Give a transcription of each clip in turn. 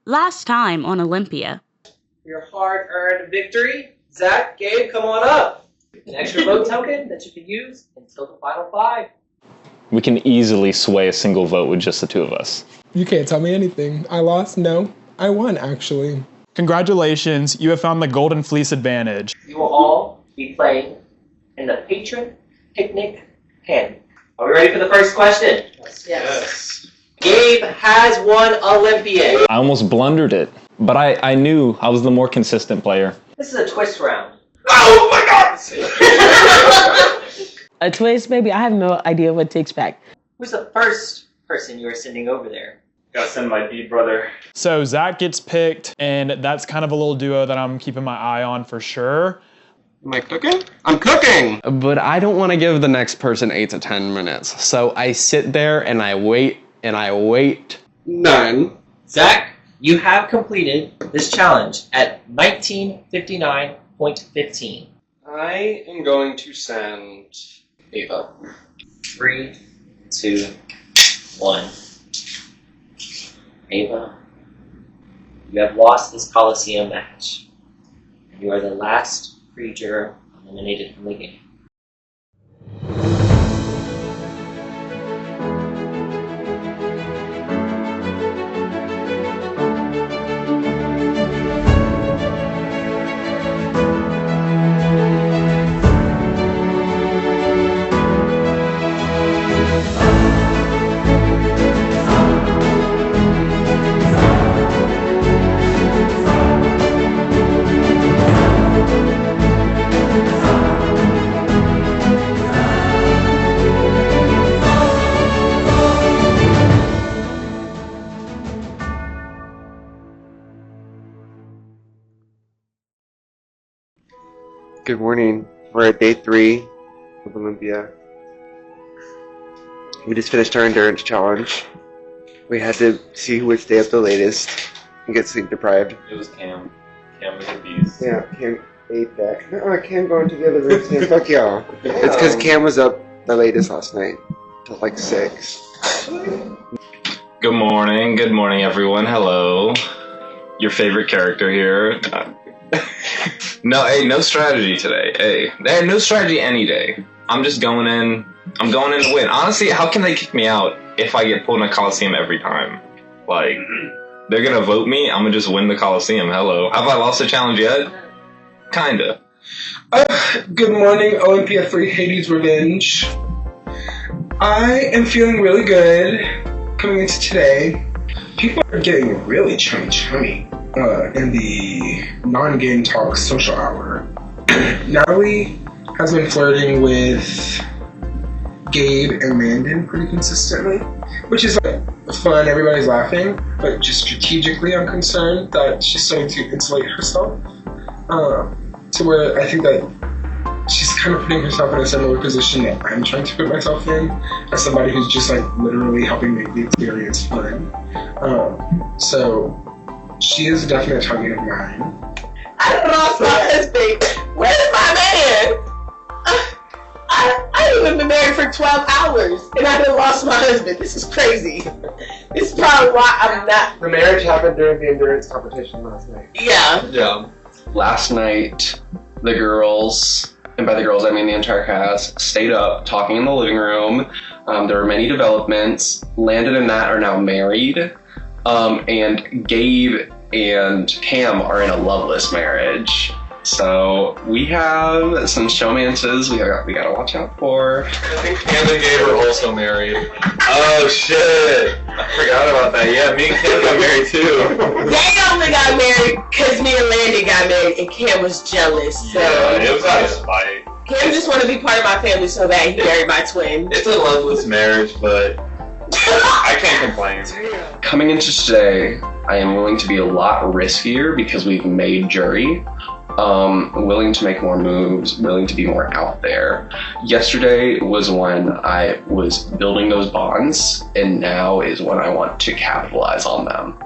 Last time on Olympia. Your hard-earned victory. Zach, Gabe, come on up. An extra vote token that you can use until the final 5. We can easily sway a single vote with just the 2 of us. You can't tell me anything. I lost? No. I won, actually. Congratulations, you have found the Golden Fleece advantage. You will all be playing in the Patron Picnic Pen. Are we ready for the first question? Yes. Gabe has won Olympia. I almost blundered it, but I knew I was the more consistent player. This is a twist round. Oh my god! A twist, baby? I have no idea what to expect. Who's the first person you are sending over there? Gotta send my bead brother. So Zach gets picked, and that's kind of a little duo that I'm keeping my eye on for sure. Am I cooking? I'm cooking! But I don't want to give the next person 8 to 10 minutes. So I sit there and I wait and I wait. None. Zach, you have completed this challenge at 1959.15. I am going to send Ava. 3, 2, 1. Ava, you have lost this Coliseum match. You are the last creature eliminated from the game. Good morning. We're at day 3 of Olympia. We just finished our endurance challenge. We had to see who would stay up the latest and get sleep deprived. It was Cam. Cam was a beast. Yeah, Cam ate that. Cam going to the other room saying, fuck y'all. It's because Cam was up the latest last night. Till like 6. Good morning everyone. Hello. Your favorite character here. No strategy today. Hey, no strategy any day. I'm just going in. I'm going in to win. Honestly, how can they kick me out if I get pulled in a Coliseum every time? Like, they're gonna vote me. I'm gonna just win the Coliseum. Hello. Have I lost the challenge yet? Kinda. Good morning, Olympia 3 Hades Revenge. I am feeling really good coming into today. People are getting really chummy in the non-game talk social hour. Natalie has been flirting with Gabe and Landon pretty consistently, which is like fun, everybody's laughing, but just strategically I'm concerned that she's starting to insulate herself to where I think that she's kind of putting herself in a similar position that I'm trying to put myself in as somebody who's just like literally helping make the experience fun. So she is a definite target of mine. I lost my husband. Where's my man? I ain't even been married for 12 hours, and I done lost my husband. This is crazy. This is probably why I'm not. The marriage happened during the endurance competition last night. Yeah. Last night, the girls, and by the girls I mean the entire cast, stayed up talking in the living room. There were many developments. Landon and Nat are now married. And Gabe and Cam are in a loveless marriage. So we have some showmances we gotta watch out for. I think Cam and Gabe are also married. Oh shit! I forgot about that. Yeah, me and Cam got married too. They only got married because me and Landon got married, and Cam was jealous. So Yeah, it was out of spite. Cam just wanted to be part of my family so bad he married my twin. It's a loveless marriage, but I can't complain. Coming into today, I am willing to be a lot riskier because we've made jury. Willing to make more moves, willing to be more out there. Yesterday was when I was building those bonds, and now is when I want to capitalize on them.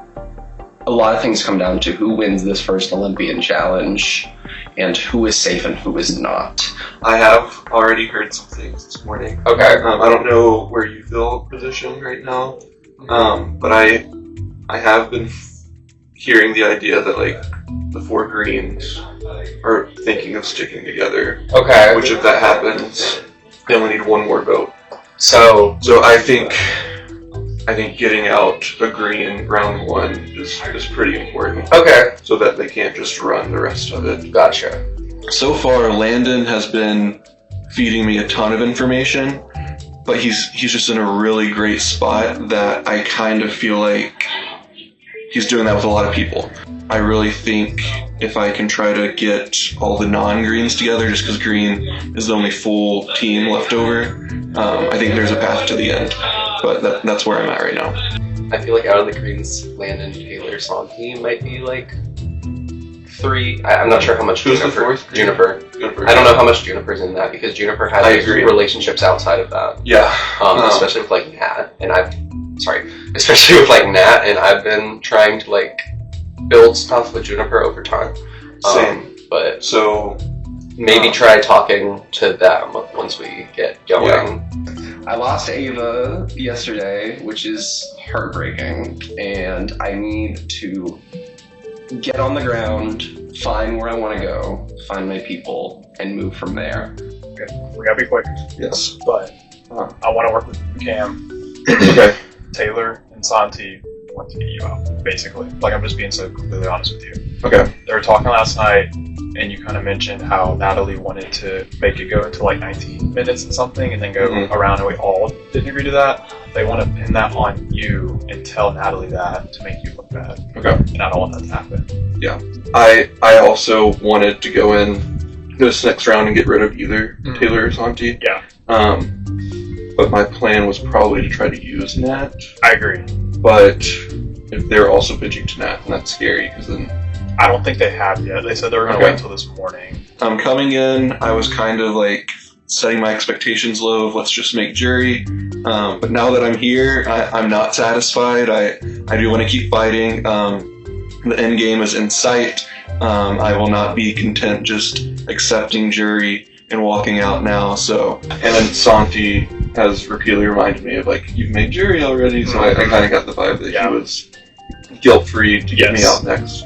A lot of things come down to who wins this first Olympian challenge and who is safe and who is not. I have already heard some things this morning. Okay. I don't know where you feel positioned right now, but I have been hearing the idea that like the 4 greens are thinking of sticking together. Okay. Which if that happens, they only need 1 more vote. So I think getting out a green round 1 is pretty important. okay. So that they can't just run the rest of it. Gotcha. So far, Landon has been feeding me a ton of information, but he's just in a really great spot that I kind of feel like he's doing that with a lot of people. I really think if I can try to get all the non-greens together, just because green is the only full team left over, I think there's a path to the end. But that's where I'm at right now. I feel like out of the greens, Landon, Taylor, Santi might be like 3. I'm not sure how much Who's the Juniper. 4th? Juniper. Juniper. I don't know how much Juniper's in that because Juniper has I agree. relationships outside of that. Yeah. Especially with like Nat, and especially with like Nat, and I've been trying to like build stuff with Juniper over time. Same. But So maybe try talking to them once we get going. Yeah. I lost Ava yesterday, which is heartbreaking, and I need to get on the ground, find where I want to go, find my people, and move from there. We gotta be quick, yes. but I want to work with Cam, Okay. Taylor, and Santi. Want to get you out, basically. Like, I'm just being so completely honest with you. Okay. They were talking last night, and you kind of mentioned how Natalie wanted to make it go into like 19 minutes and something, and then go around, and we all didn't agree to that. They want to pin that on you and tell Natalie that to make you look bad. Okay. And I don't want that to happen. Yeah. I also wanted to go in this next round and get rid of either Taylor or Santi. Yeah. But my plan was probably to try to use Nat. I agree. But if they're also pitching to Nat, then that's scary because then I don't think they have yet. They said they were going to wait until this morning. Coming in, I was kind of like setting my expectations low of let's just make jury. But now that I'm here, I'm not satisfied. I do want to keep fighting. The end game is in sight. I will not be content just accepting jury and walking out now. So, and then Santi has repeatedly reminded me of like, you've made jury already. So I kind of got the vibe that he was guilt-free to get me out next.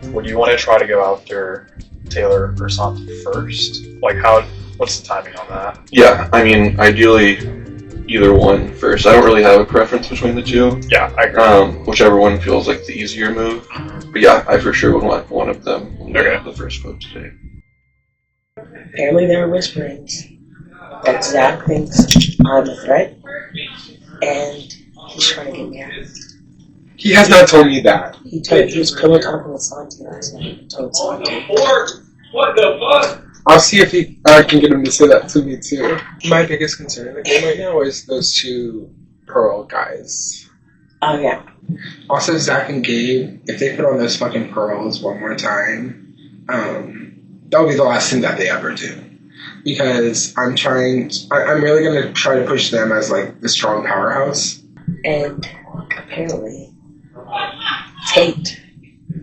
Would you want to try to go after Taylor or Santi first? Like, what's the timing on that? Yeah, I mean, ideally, either one first. I don't really have a preference between the two. Yeah, I agree. Whichever one feels like the easier move. But yeah, I for sure would want one of them on the first vote today. Apparently there are whisperings that Zach thinks I'm a threat, and he's trying to get me out. He has not told me that. He was pillow talking with Santi last night. He told Santi. What the fuck? I'll see if I can get him to say that to me too. My biggest concern in the game right now is those 2 Pearl guys. Oh yeah. Also, Zach and Gabe, if they put on those fucking pearls one more time, that'll be the last thing that they ever do. Because I'm really gonna try to push them as like the strong powerhouse. And apparently, Tate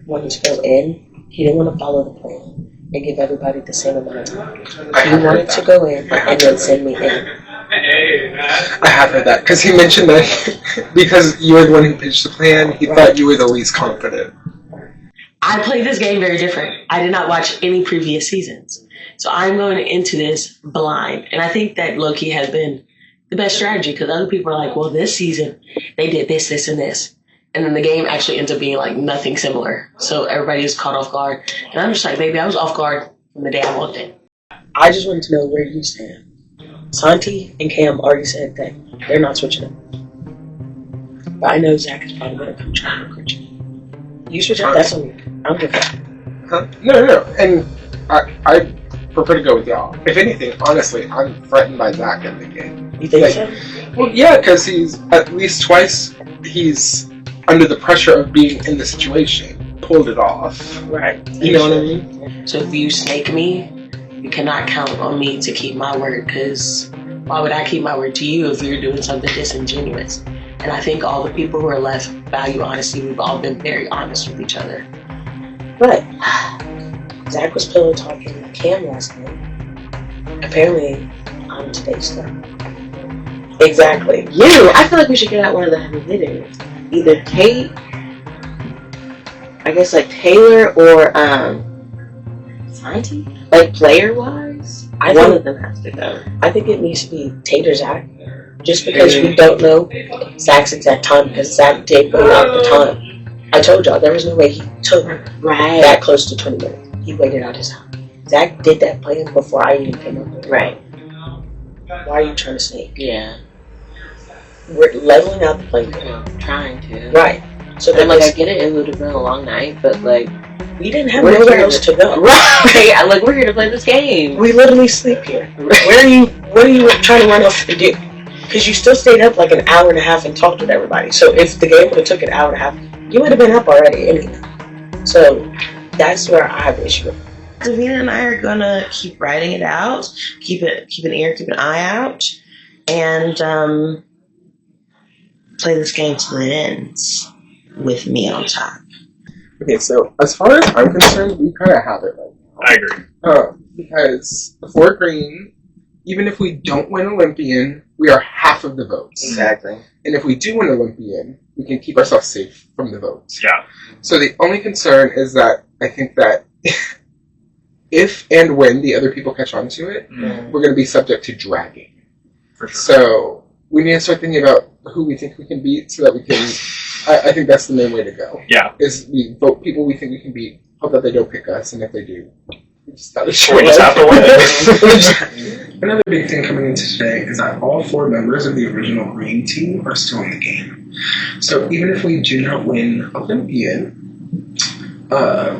wanted to go in. He didn't want to follow the plan and give everybody the same amount of time. He wanted to go in and then send me in. I have heard that because he mentioned that because you were the one who pitched the plan, he thought you were the least confident. I played this game very different. I did not watch any previous seasons. So I'm going into this blind. And I think that low-key has been the best strategy because other people are like, well, this season they did this, this, and this. And then the game actually ends up being like nothing similar. So everybody is caught off guard. And I'm just like, baby, I was off guard from the day I walked in. I just wanted to know where you stand. Santi and Cam already said that they're not switching up. But I know Zach is probably going to come try to recruit you. You switch up, that's on you. I'm good. Huh? No. And I prefer to go with y'all. If anything, honestly, I'm threatened by Zach in the game. You think so? Well, yeah, because he's at least twice he's under the pressure of being in the situation, pulled it off. Right. You know what I mean? So if you snake me, you cannot count on me to keep my word, because why would I keep my word to you if you're doing something disingenuous? And I think all the people who are left value honesty. We've all been very honest with each other. But Zach was pillow talking with Cam last night. Apparently, I'm today's star. Exactly. I feel like we should get out one of the heavy hitters. Either Kate I guess like Taylor or Santi? Like player wise, one of them has to go. I think it needs to be Taylor Zach. Just because we don't know Zach's exact time, because Zach did put out the time. I told y'all there was no way he took that close to 20 minutes. He waited out his time. Zach did that plan before I even came up with it. Right. Why are you trying to sneak? Yeah. We're leveling out the playing field. Trying to. Right. So then, like, I get it. It would have been a long night, but like, we didn't have nowhere else to go. Right. Like, we're here to play this game. We literally sleep here. Where are you trying to run off to do? Because you still stayed up like an hour and a half and talked with everybody. So if the game would have took an hour and a half, you would have been up already anyway. So that's where I have an issue with. Davina and I are gonna keep writing it out, keep an eye out, and play this game till it ends with me on top. Okay, so as far as I'm concerned, we kind of have it right now. I agree. Because for green, even if we don't win Olympian, we are half of the votes. Exactly. And if we do win Olympian, we can keep ourselves safe from the votes. Yeah. So the only concern is that I think that if and when the other people catch on to it, we're going to be subject to dragging. For sure. So we need to start thinking about who we think we can beat so that we can... I think that's the main way to go. Yeah. Is we vote people we think we can beat, hope that they don't pick us, and if they do, we just have to win. Another big thing coming into today is that all 4 members of the original green team are still in the game. So even if we do not win Olympian,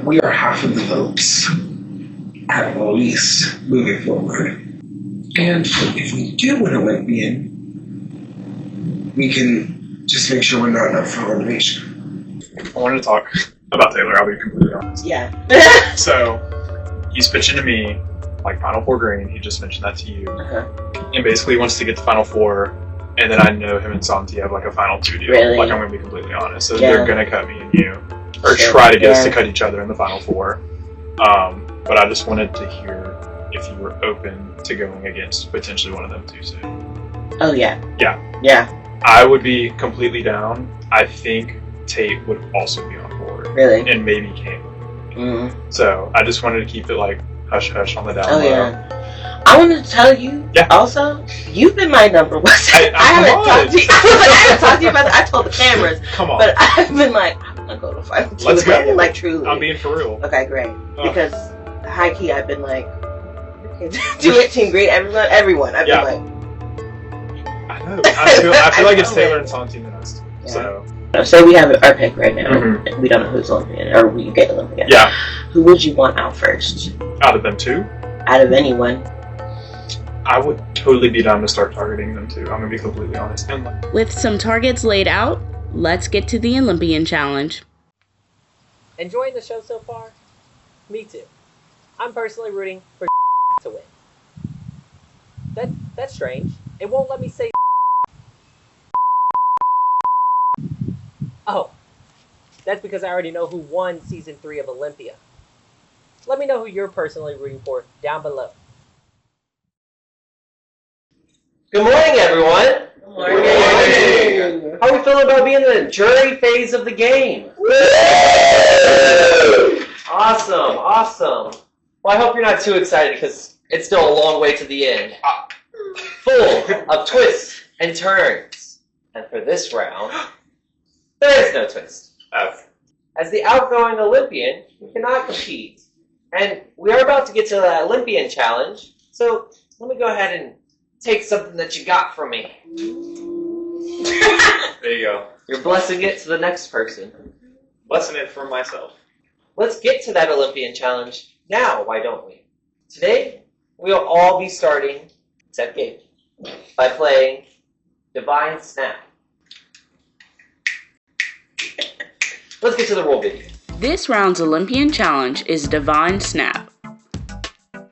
we are half of the votes, at least, moving forward. And if we do win Olympian, we can just make sure we're not up for elimination. I wanted to talk about Taylor, I'll be completely honest. Yeah. So, he's pitching to me, like, Final Four green, he just mentioned that to you. And basically wants to get to Final Four, and then I know him and Santi have, like, a Final 2 deal. Really? Like, I'm going to be completely honest. So they're going to cut me and you. Or try to get us to cut each other in the Final Four. But I just wanted to hear if you were open to going against potentially one of them too soon. Oh, yeah. Yeah. Yeah. I would be completely down. I think Tate would also be on board. Really? And maybe Cam. So I just wanted to keep it like hush hush on the down low. Yeah. I wanted to tell you also, you've been my number one. I haven't talked to you. I haven't talked to you about that. I told the cameras. Come on. But I've been like, I'm gonna go to Final 2. Let's go. Like, truly. I'm being for real. Okay, great. Because high key, I've been like, do it, Team Green, everyone. I've been like, I know. I feel like it's Taylor and Santi next. So say we have our pick right now. And we don't know who's Olympian, or we get Olympian. Yeah. Who would you want out first? Out of them two? Out of anyone. I would totally be down to start targeting them too. I'm gonna be completely honest. With some targets laid out, let's get to the Olympian Challenge. Enjoying the show so far? Me too. I'm personally rooting for to win. That's strange. It won't let me say. Oh, that's because I already know who won Season 3 of Olympia. Let me know who you're personally rooting for down below. Good morning, everyone. Good morning. How are we feeling about being in the jury phase of the game? Awesome, awesome. Well, I hope you're not too excited because it's still a long way to the end. Full of twists and turns. And for this round, there is no twist. As the outgoing Olympian, you cannot compete. And we are about to get to the Olympian challenge, so let me go ahead and take something that you got from me. There you go. You're blessing it to the next person. Blessing it for myself. Let's get to that Olympian challenge now, why don't we? Today, we'll all be starting, except Gabe, by playing Divine Snap. Let's get to the rule video. This round's Olympian challenge is Divine Snap.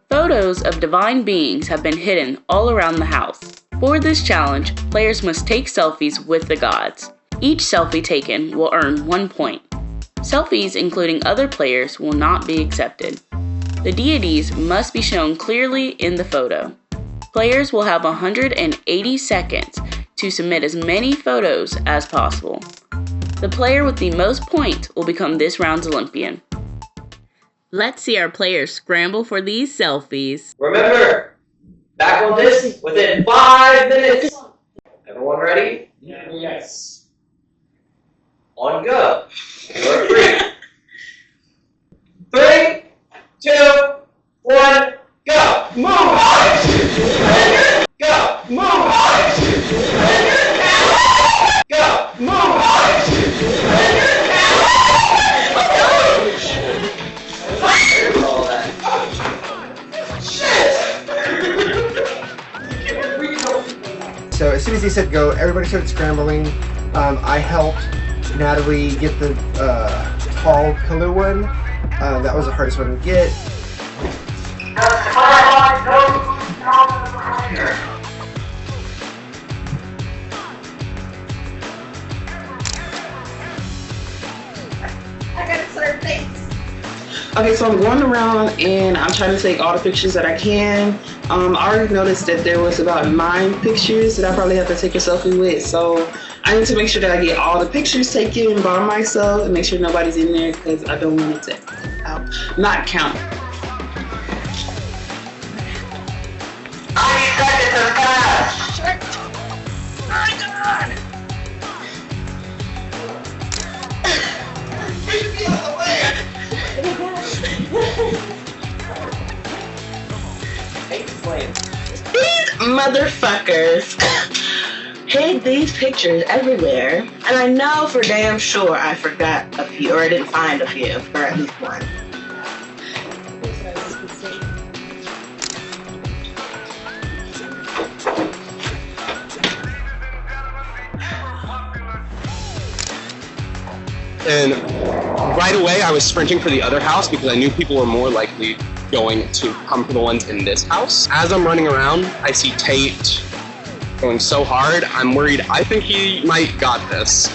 Photos of divine beings have been hidden all around the house. For this challenge, players must take selfies with the gods. Each selfie taken will earn 1 point. Selfies including other players will not be accepted. The deities must be shown clearly in the photo. Players will have 180 seconds to submit as many photos as possible. The player with the most points will become this round's Olympian. Let's see our players scramble for these selfies. Remember, back on this within 5 minutes. Everyone ready? Yes. On go. You're free. 3, 2, 1, go. Move. Go. Move. Go. Move. So as soon as he said go, everybody started scrambling. I helped Natalie get the tall pillar one. That was the hardest one to get. I gotta serve things. Okay, so I'm going around and I'm trying to take all the pictures that I can. I already noticed that there was about 9 pictures that I probably have to take a selfie with. So I need to make sure that I get all the pictures taken by myself and make sure nobody's in there because I don't want it to not count. These motherfuckers hid these pictures everywhere, and I know for damn sure I forgot a few, or I didn't find a few, or at least one. And right away I was sprinting for the other house because I knew people were more likely going to come for the ones in this house. As I'm running around, I see Tate going so hard. I'm worried. I think he might got this.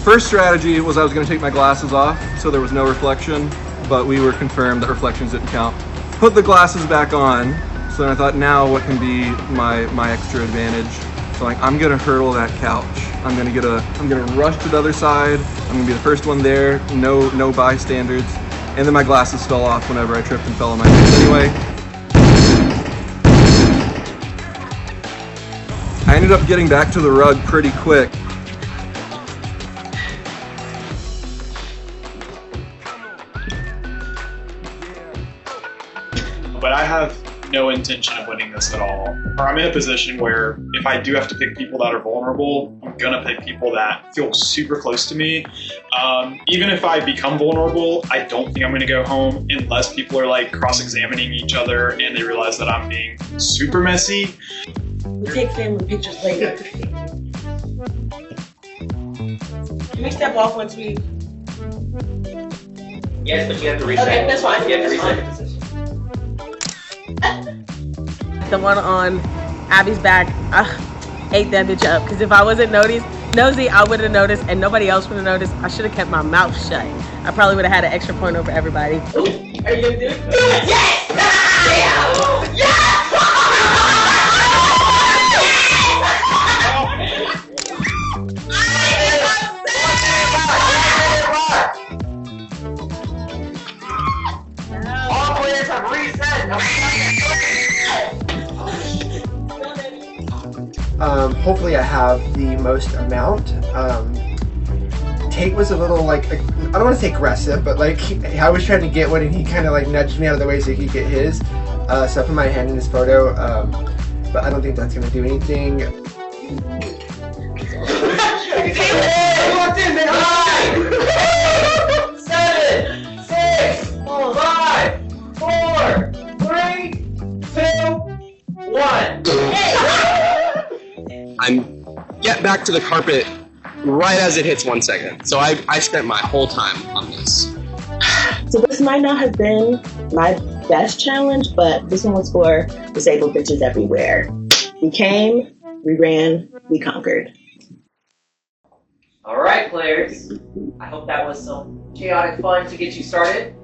First strategy was I was going to take my glasses off so there was no reflection, but we were confirmed that reflections didn't count. Put the glasses back on, so then I thought, now what can be my extra advantage? So I'm gonna hurdle that couch. I'm gonna rush to the other side. I'm gonna be the first one there. No bystanders. And then my glasses fell off whenever I tripped and fell on my face anyway. I ended up getting back to the rug pretty quick. But I have no intention of winning this at all. Or I'm in a position where if I do have to pick people that are vulnerable, I'm gonna pick people that feel super close to me. Even if I become vulnerable, I don't think I'm gonna go home unless people are like cross-examining each other and they realize that I'm being super messy. We take family pictures later. Can we step off once we... Yes, but you have to reset. Okay, that's fine. You have to reset your position. The one on Abby's back, ate that bitch up. Because if I wasn't nosy, I would have noticed, and nobody else would have noticed. I should have kept my mouth shut. I probably would have had an extra point over everybody. Are you gonna do it? Yes! Yes! All players have reset. Hopefully I have the most amount. Tate was a little like, I don't want to say aggressive, but like I was trying to get one and he kind of like nudged me out of the way so he could get his. So I put my hand in his photo, but I don't think that's going to do anything. I'm get back to the carpet right as it hits 1 second. So I spent my whole time on this. So this might not have been my best challenge, but this one was for disabled bitches everywhere. We came, we ran, we conquered. All right, players. I hope that was some chaotic fun to get you started.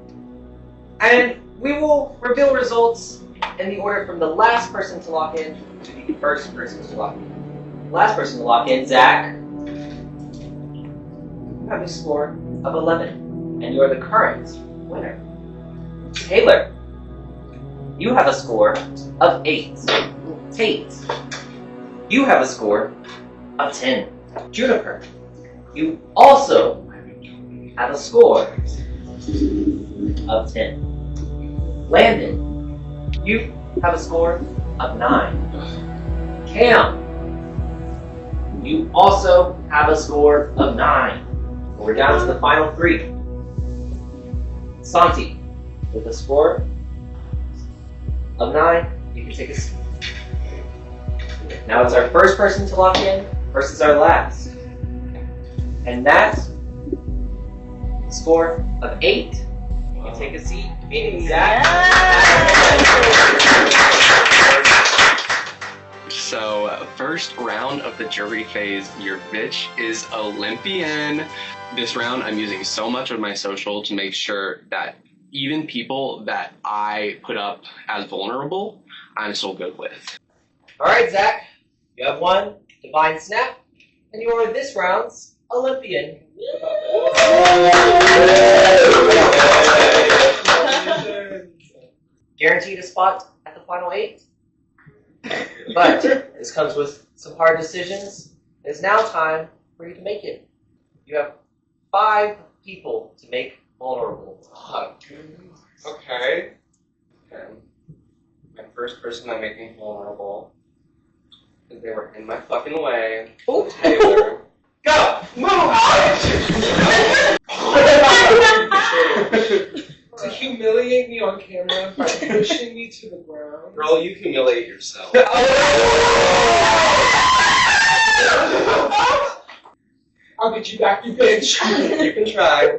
And we will reveal results in the order from the last person to lock in to the first person to lock in. Last person to lock in, Zach, you have a score of 11, and you are the current winner. Taylor, you have a score of 8. Tate, you have a score of 10. Juniper, you also have a score of 10. Landon, you have a score of 9. Cam, you also have a score of 9. We're down to the final 3. Santi, with a score of 9, you can take a seat. Now it's our first person to lock in versus our last. And that score of 8, you can take a seat, meaning Zach. So, first round of the jury phase, your bitch is Olympian. This round, I'm using so much of my social to make sure that even people that I put up as vulnerable, I'm still good with. All right, Zach, you have one divine snap, and you are this round's Olympian. Guaranteed a spot at the final 8. But this comes with some hard decisions. It is now time for you to make it. You have 5 people to make vulnerable. Okay. My first person I'm making vulnerable, because they were in my fucking way. Ooh. Taylor. Go! Move! To humiliate me on camera by pushing me to the ground. Girl, you humiliate yourself. I'll get you back, you bitch. You can try.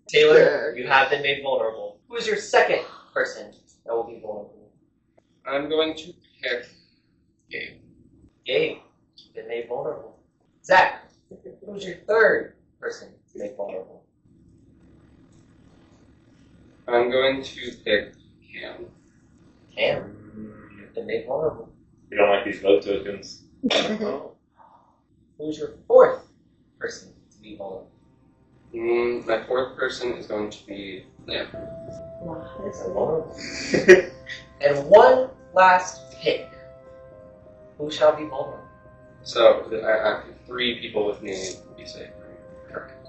Taylor, you have been made vulnerable. Who is your second person that will be vulnerable? I'm going to pick Gabe. Gabe, you've been made vulnerable. Zach, who's your third person to make vulnerable? I'm going to pick Cam. Cam, you've been made vulnerable. You don't like these vote tokens. Who's your fourth person to be vulnerable? My fourth person is going to be Liam. Vulnerable. And one last pick. Who shall be vulnerable? So, I have 3 people with me to be safe. Correct.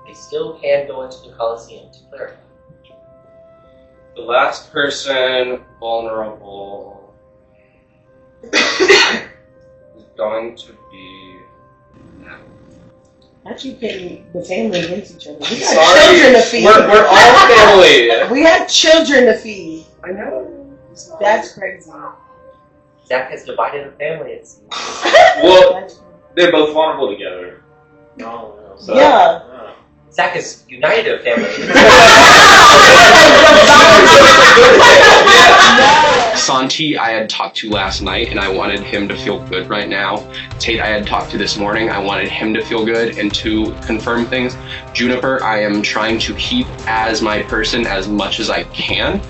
They still can go into the Coliseum to clarify. The last person vulnerable is going to be... Not you pitting the family against each other. We got Sorry, children to feed. we're all family. We have children to feed. I know. That's crazy. Zach has divided a family, it seems. Well, they're both vulnerable together. No. So, Yeah. Zach has united a family. Santi, I had talked to last night, and I wanted him to feel good right now. Tate, I had talked to this morning. I wanted him to feel good and to confirm things. Juniper, I am trying to keep as my person as much as I can,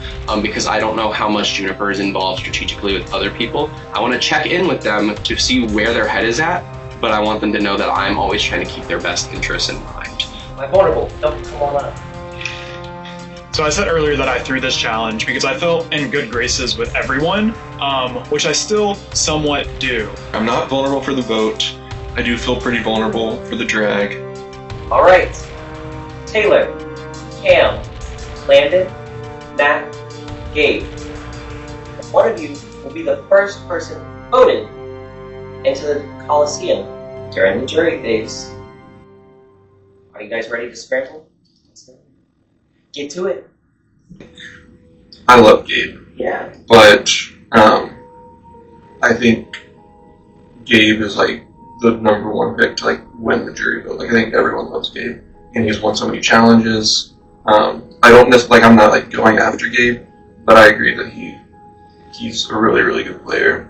because I don't know how much Juniper is involved strategically with other people. I want to check in with them to see where their head is at, but I want them to know that I'm always trying to keep their best interests in mind. My vulnerable, don't come on up. So I said earlier that I threw this challenge because I felt in good graces with everyone, which I still somewhat do. I'm not vulnerable for the vote. I do feel pretty vulnerable for the drag. All right. Taylor, Cam, Landon, Matt, Gabe. One of you will be the first person voted into the Coliseum during the jury phase. Are you guys ready to scramble? Get to it. I love Gabe, Yeah. but I think Gabe is like the number 1 pick to like win the jury vote. Like I think everyone loves Gabe, and he's won so many challenges. I don't necessarily I'm not like going after Gabe, but I agree that he's a really, really good player.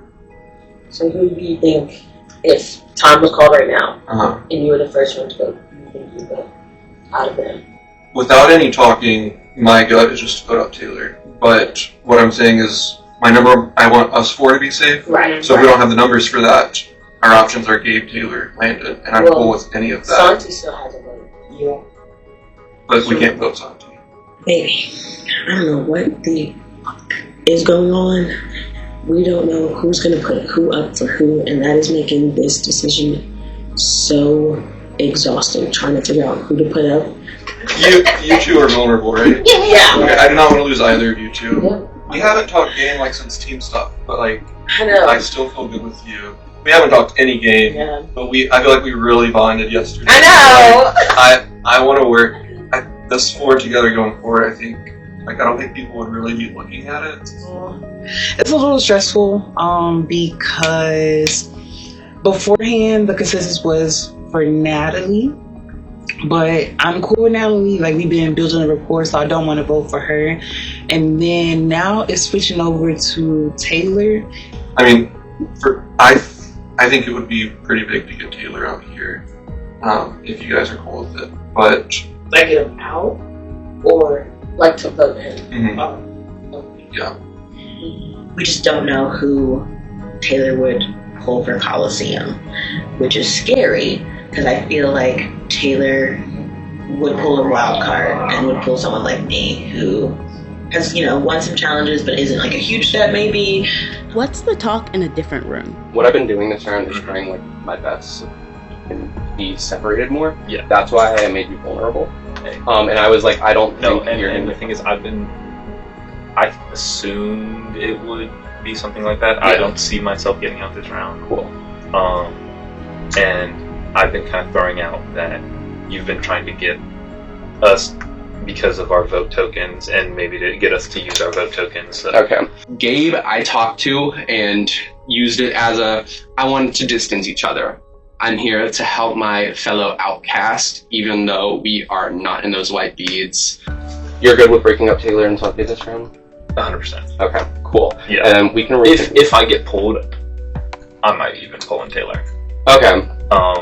So who do you think, if time was called right now, Uh-huh. and you were the first one to go, who do you think you would go out of them? without any talking, my gut is just to put up Taylor. But what I'm saying is, I want us 4 to be safe. Right. So if we don't have the numbers for that, our options are Gabe, Taylor, Landon, and I'm cool with any of that. Santi still has a vote. Yeah. But we can't vote Santi. Baby, I don't know what the fuck is going on. We don't know who's going to put who up for who, and that is making this decision so exhausting, trying to figure out who to put up. You two are vulnerable, right? Yeah. Okay, I do not want to lose either of you two. Yeah. We haven't talked game since team stuff, but I know. I still feel good with you. We haven't talked any game, but I feel like we really bonded yesterday. I know. I want to work this 4 together going forward. I think I don't think people would really be looking at it. It's a little stressful because beforehand the consensus was for Natalie, but I'm cool with Natalie. We've been building a rapport, so I don't want to vote for her. And then now it's switching over to Taylor. I mean, I think it would be pretty big to get Taylor out here if you guys are cool with it. But get him out, or to vote him. Yeah. We just don't know who Taylor would pull for Coliseum, which is scary because I feel like Taylor would pull a wild card and would pull someone like me who has, won some challenges but isn't a huge step maybe. What's the talk in a different room? What I've been doing this round is trying my best and be separated more. Yeah. That's why I made you vulnerable. And I was I don't No, think you're and the thing is, I assumed it would be something like that. Yeah. I don't see myself getting out this round. Cool. And I've been kind of throwing out that you've been trying to get us because of our vote tokens, and maybe to get us to use our vote tokens. So. Okay. Gabe, I talked to and used it as I wanted to distance each other. I'm here to help my fellow outcast, even though we are not in those white beads. You're good with breaking up Taylor and Santi this round? 100%. Okay, cool. Yeah. And we can if I get pulled, I might even pull in Taylor. Okay.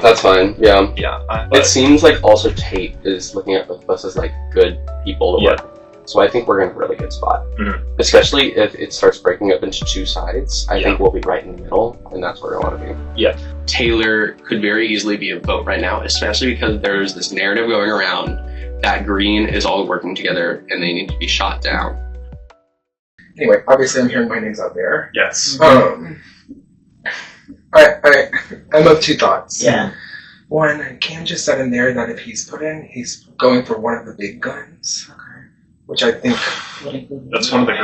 That's fine. Yeah. Yeah. It seems also Tate is looking at both of us as good people to work. So I think we're in a really good spot. Mm-hmm. Especially if it starts breaking up into 2 sides. I think we'll be right in the middle, and that's where I want to be. Yeah. Taylor could very easily be a vote right now, especially because there's this narrative going around that green is all working together and they need to be shot down. Anyway, obviously I'm hearing my names out there. Yes. I'm of 2 thoughts. Yeah. One, Cam just said in there that if he's put in, he's going for one of the big guns. Okay. Which I think... That's one of the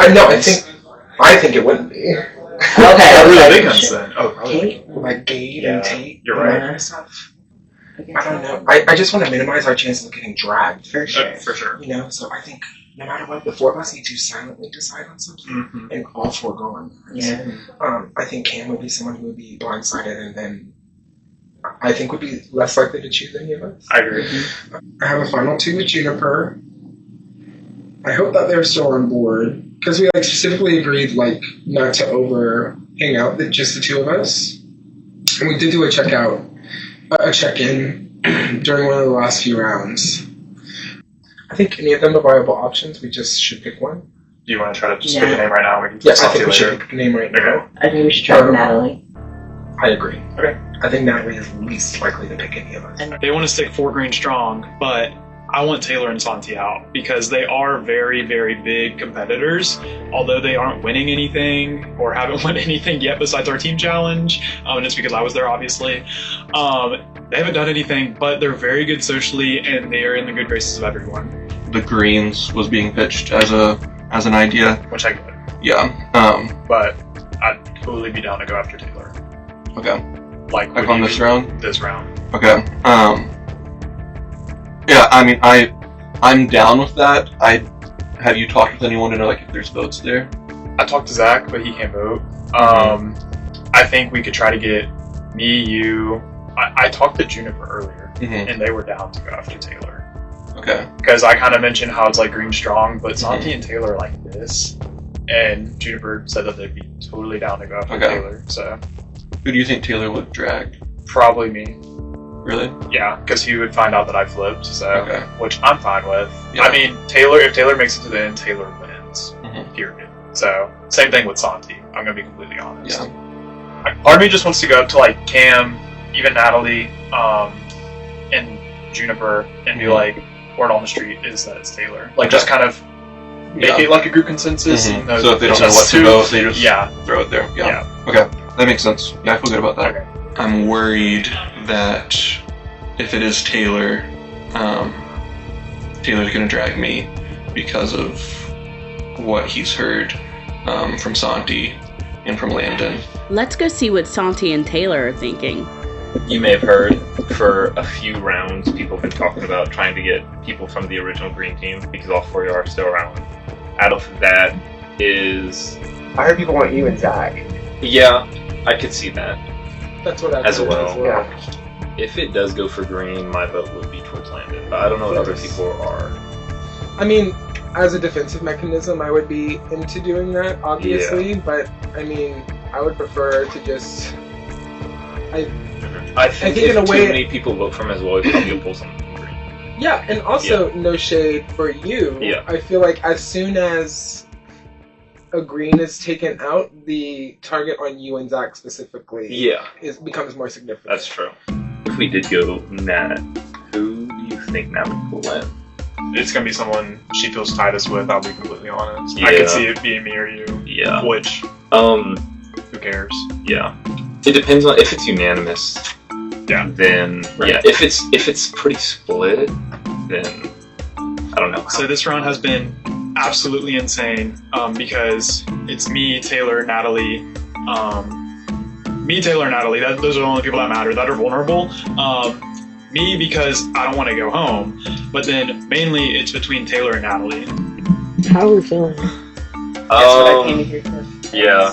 I think it wouldn't be. Okay. Really big guns then. Oh, probably. Gabe and Tate. You're right. And that stuff. I don't know. I just want to minimize our chances of getting dragged. For sure. For sure. So I think no matter what, the 4 of us need to silently decide on something, and all 4 go on. Yeah. I think Cam would be someone who would be blindsided, and then I think would be less likely to choose any of us. I agree. I have a final 2 with Juniper. I hope that they're still on board, because we specifically agreed not to over hang out, just the 2 of us. And we did do a check-in during one of the last few rounds. I think any of them are viable options. We just should pick one. Do you want to try to just pick a name right now? We can Yes, I talk think to we you later. should pick a name right now. I think we should try Natalie. I agree. Okay. I think Natalie is least likely to pick any of us. They want to stick 4 green strong, but I want Taylor and Santi out because they are very, very big competitors. Although they aren't winning anything or haven't won anything yet besides our team challenge, and it's because I was there, obviously. They haven't done anything, but they're very good socially, and they are in the good graces of everyone. The greens was being pitched as an idea, which I get. Yeah. But I'd totally be down to go after Taylor. Okay. Like on this round? This round. Okay. Yeah, I mean, I'm down with that. Have you talked with anyone to know if there's votes there? I talked to Zach, but he can't vote. I think we could try to get me, you. I talked to Juniper earlier, and they were down to go after Taylor. Okay. Because I kind of mentioned how it's green strong, but Santi and Taylor are like this, and Juniper said that they'd be totally down to go after Taylor. So, who do you think Taylor would drag? Probably me. Really? Yeah, because he would find out that I flipped, so Okay. which I'm fine with. Yeah. I mean, if Taylor makes it to the end, Taylor wins. Period. So same thing with Santi. I'm gonna be completely honest. Like, part of me just wants to go up to like Cam, even Natalie, and Juniper, and be like, word on the street is that it's Taylor. Like, just kind of make it like a group consensus. Even though So if they don't know it's what to two- vote, they just yeah. throw it there. Yeah. Okay, that makes sense. Yeah, I feel good about that. Okay. I'm worried that if it is Taylor, Taylor's gonna drag me because of what he's heard from Santi and from Landon. Let's go see what Santi and Taylor are thinking. You may have heard for a few rounds people have been talking about trying to get people from the original green team because all four are still around. Out of that is... I heard people want you and Zach. Yeah, I could see that That's what I as well. Yeah. If it does go for green, my vote would be towards Landon, but I don't know what other people are. I mean, as a defensive mechanism, I would be into doing that, obviously, but I mean, I would prefer to just. I think in if a way, too many people vote for him as well, you'll pull something from green. Yeah, and also no shade for you. Yeah. I feel like as soon as a green is taken out, the target on you and Zach specifically becomes more significant. That's true. If we did go Nat, who do you think Nat would pull in? It's gonna be someone she feels tightest with. I'll be completely honest. Yeah. I could see it being me or you. Yeah. Which? Who cares? Yeah. It depends on if it's unanimous. Yeah. Then yeah. If it's pretty split, then I don't know. So this round has been absolutely insane because it's me, Taylor, Natalie. Those are the only people that matter, that are vulnerable. Me because I don't want to go home, but then mainly it's between Taylor and Natalie. How are we feeling? That's what I came here for. Yeah.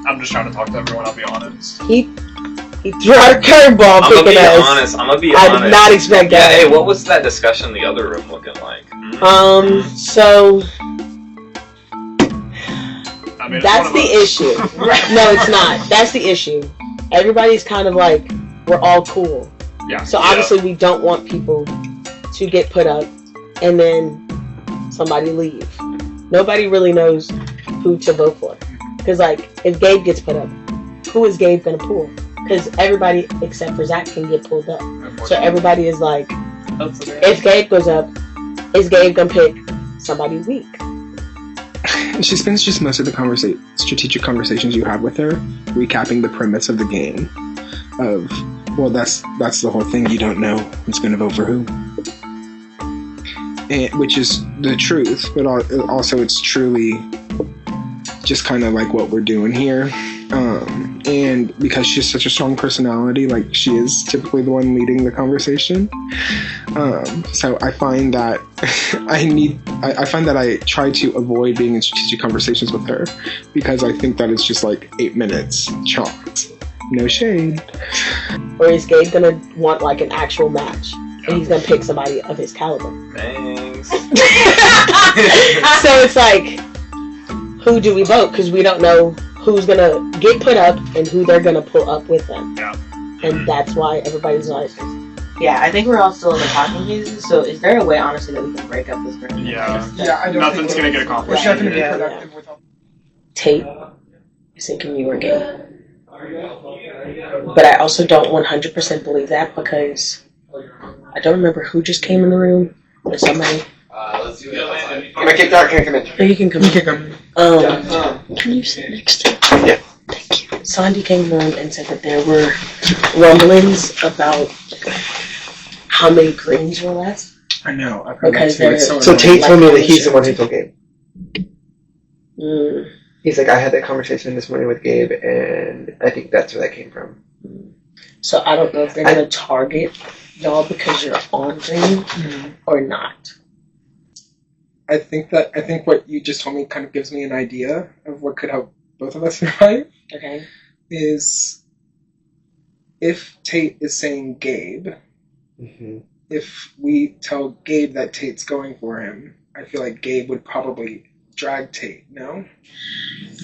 I'm just trying to talk to everyone, I'll be honest. He threw out a curveball I'm gonna picking be us. honest. I'm gonna be I honest. did not expect that. Yeah, hey, what was that discussion in the other room looking like? So I mean, that's the issue. No, it's not. That's the issue. Everybody's kind of like, we're all cool. Yeah. So obviously we don't want people to get put up and then somebody leave. Nobody really knows who to vote for. Because like, if Gabe gets put up, who is Gabe gonna pull? Because everybody except for Zach can get pulled up. So everybody is like, if Gabe goes up, is Gabe gonna pick somebody weak? She spends just most of the strategic conversations you have with her recapping the premise of the game. Of, well, that's the whole thing. You don't know who's going to vote for who, and, which is the truth. But also, it's truly just kind of like what we're doing here. And because she's such a strong personality, like she is typically the one leading the conversation. So I find that I find that I try to avoid being in strategic conversations with her because I think that it's just like 8 minutes chalked. No shade. Or is Gabe gonna want like an actual match? And he's gonna pick somebody of his caliber. Thanks. So it's like, who do we vote? Because we don't know who's gonna get put up and who they're gonna pull up with them. Yeah. And that's why everybody's like, Yeah, I think we're all still in the talking phases, so is there a way, honestly, that we can break up this group? Yeah. I don't Nothing's think gonna get accomplished. It's not going to be Yeah. productive without. Tate is thinking you were gay. But I also don't 100% believe that because I don't remember who just came in the room. Or somebody. Can I kick that? Can I come in? Yeah, you can come in. Can you sit next to me? Yeah. Thank you. Sandy came in the room and said that there were rumblings about how many greens were left. I know. I've heard Because that too. It's they're- So Tate Like told me that the he's the show. one who told Gabe. Mm. He's like, I had that conversation this morning with Gabe, and I think that's where that came from. So I don't know if they're going to target y'all because you're on green or not. I think what you just told me kind of gives me an idea of what could help both of us survive. Okay. Is if Tate is saying Gabe, if we tell Gabe that Tate's going for him, I feel like Gabe would probably drag Tate, no?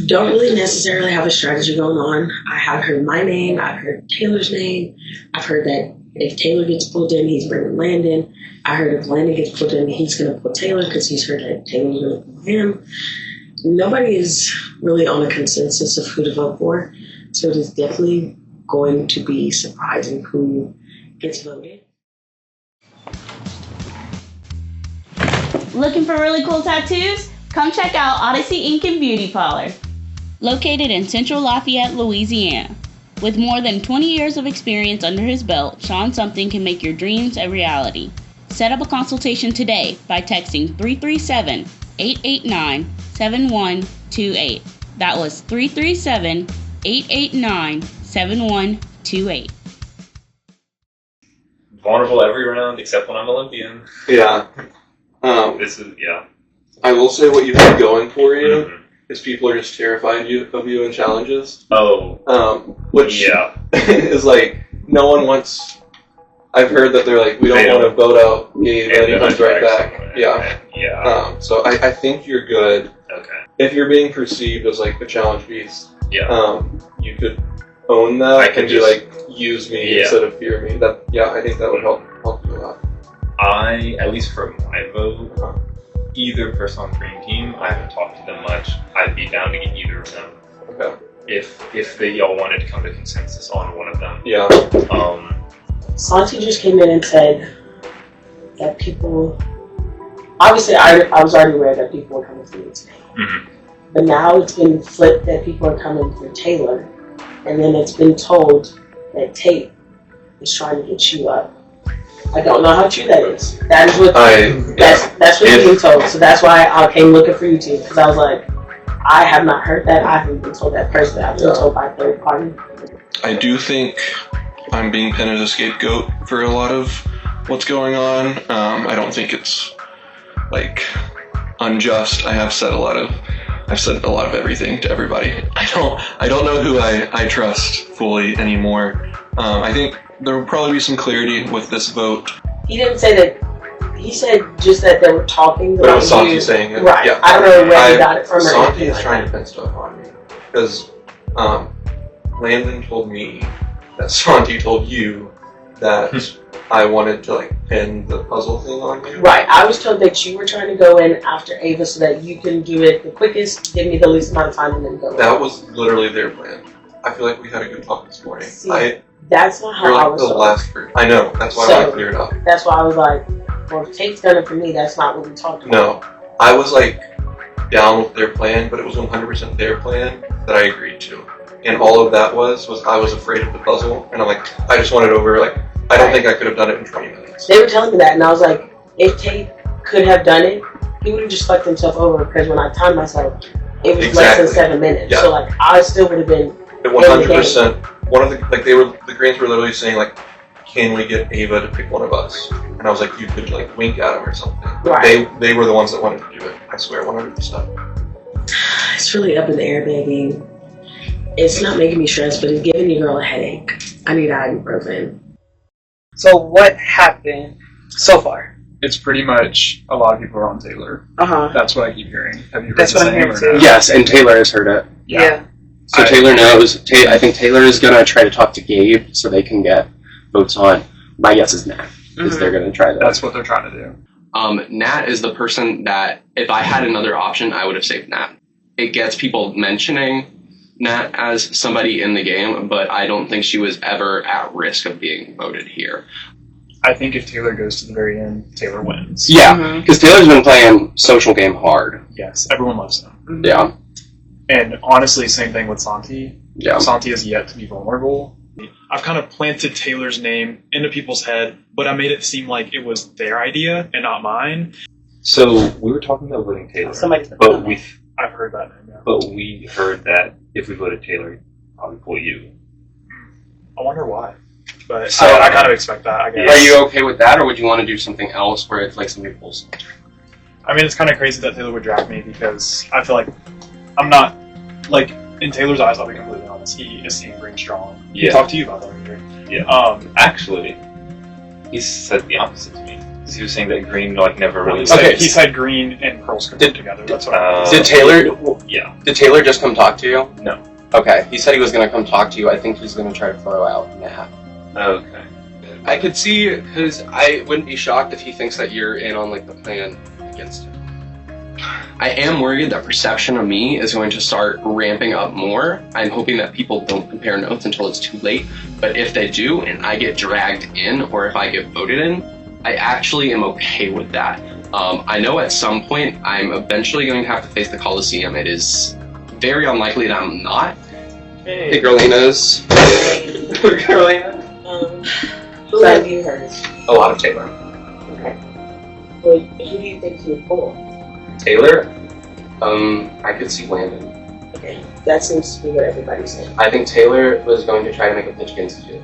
Don't really necessarily have a strategy going on. I have heard my name. I've heard Taylor's name. I've heard that if Taylor gets pulled in, he's bringing Landon. I heard if Landon gets pulled in, he's going to pull Taylor because he's heard that Taylor's going to pull him. Nobody is really on a consensus of who to vote for. So it is definitely going to be surprising who gets voted. Looking for really cool tattoos? Come check out Odyssey Ink and Beauty Parlor. Located in Central Lafayette, Louisiana. With more than 20 years of experience under his belt, Sean Something can make your dreams a reality. Set up a consultation today by texting 337-889-7128. That was 337-889-7128. Vulnerable every round except when I'm Olympian. Yeah. This is, yeah. I will say what you have going for you is people are just terrified of you in challenges. Which is like, no one wants... I've heard that they're like, we don't want to vote out Gabe, and he comes right back. Yeah. So I think you're good. Okay. If you're being perceived as like a challenge beast, you could own that I can and be like, use me instead of fear me. I think that would help you a lot. At least for my vote, either person on the green team, I haven't talked to them much. I'd be down to get either of them. Okay. If they all wanted to come to consensus on one of them. Yeah. Santi just came in and said that people... Obviously, I was already aware that people were coming for me today. But now it's been flipped that people are coming for Taylor. And then it's been told that Tate is trying to get you up. I don't know how true that is. That is what that's what being told. So that's why I came looking for you two, because I was like, I have not heard that. I haven't been told that personally. I've been told by a third party. I do think I'm being pinned as a scapegoat for a lot of what's going on. I don't think it's like unjust. I've said a lot of everything to everybody. I don't know who I trust fully anymore. I think there will probably be some clarity with this vote. He didn't say that. He said just that they were talking. But it was Santi saying it. Right. Yeah. I don't know where he got it from. Santi is trying to pin stuff on me. Because Landon told me that Santi told you that I wanted to like pin the puzzle thing on you. Right. I was told that you were trying to go in after Ava so that you can do it the quickest, give me the least amount of time, and then go in. That was literally their plan. I feel like we had a good talk this morning. See, that's not how you're like I was the told. last person. I know. That's why I want to clear it up. That's why I was like, well, if Tate's done it for me, that's not what we talked about. No. I was like down with their plan, but it was 100% their plan that I agreed to. And all of that was I was afraid of the puzzle, and I'm like, I just want it over. Like, I don't think I could have done it in 20 minutes. They were telling me that, and I was like, if Tate could have done it, he would have just fucked himself over, because when I timed myself, it was less than 7 minutes. Yeah. So like, I still would have been 100%. One of the the Greens were literally saying like, can we get Ava to pick one of us? And I was like, you could like wink at him or something. Right. They were the ones that wanted to do it. I swear, 100%. It's really up in the air, baby. It's not making me stressed, but it's giving your girl a headache. I need ibuprofen. So what happened so far? It's pretty much a lot of people are on Taylor. That's what I keep hearing. Have you heard That's the what I'm same hearing or too. no? Yes, and Taylor has heard it. Yeah. So Taylor knows. I think Taylor is going to try to talk to Gabe so they can get votes on. My guess is Nat, because they're going to try that. That's what they're trying to do. Nat is the person that, if I had another option, I would have saved Nat. It gets people mentioning Nat as somebody in the game, but I don't think she was ever at risk of being voted here. I think if Taylor goes to the very end, Taylor wins. Yeah, because Taylor's been playing social game hard. Yes, everyone loves him. Yeah. And honestly, same thing with Santi. Yeah. Santi has yet to be vulnerable. I've kind of planted Taylor's name into people's head, but I made it seem like it was their idea and not mine. So we were talking about voting Taylor, but I've heard that name. Yeah. But we heard that if we voted Taylor, he'd probably pull you. I wonder why. But so I kind of expect that, I guess. Are you okay with that, or would you want to do something else where it's like somebody pulls? I mean, it's kind of crazy that Taylor would drag me, because I feel like I'm not, like, in Taylor's eyes, I'll be completely honest, he is seeing Green strong. He talked to you about that earlier. Yeah. Actually, he said the opposite to me. Because he was saying that green like never really. He said green and pearls could work together. That's what I mean. Did Taylor? Yeah. Did Taylor just come talk to you? No. Okay. He said he was gonna come talk to you. I think he's gonna try to throw out Nat. Okay. I could see, because I wouldn't be shocked if he thinks that you're in on like the plan against him. I am worried that perception of me is going to start ramping up more. I'm hoping that people don't compare notes until it's too late. But if they do, and I get dragged in, or if I get voted in, I actually am okay with that. I know at some point I'm eventually going to have to face the Coliseum. It is very unlikely that I'm not. Hey, Girlinas. Girlina. Who have you heard? A lot of Taylor. Okay. Well, who do you think you would pull? Taylor? I could see Landon. Okay. That seems to be what everybody's saying. I think Taylor was going to try to make a pitch against you.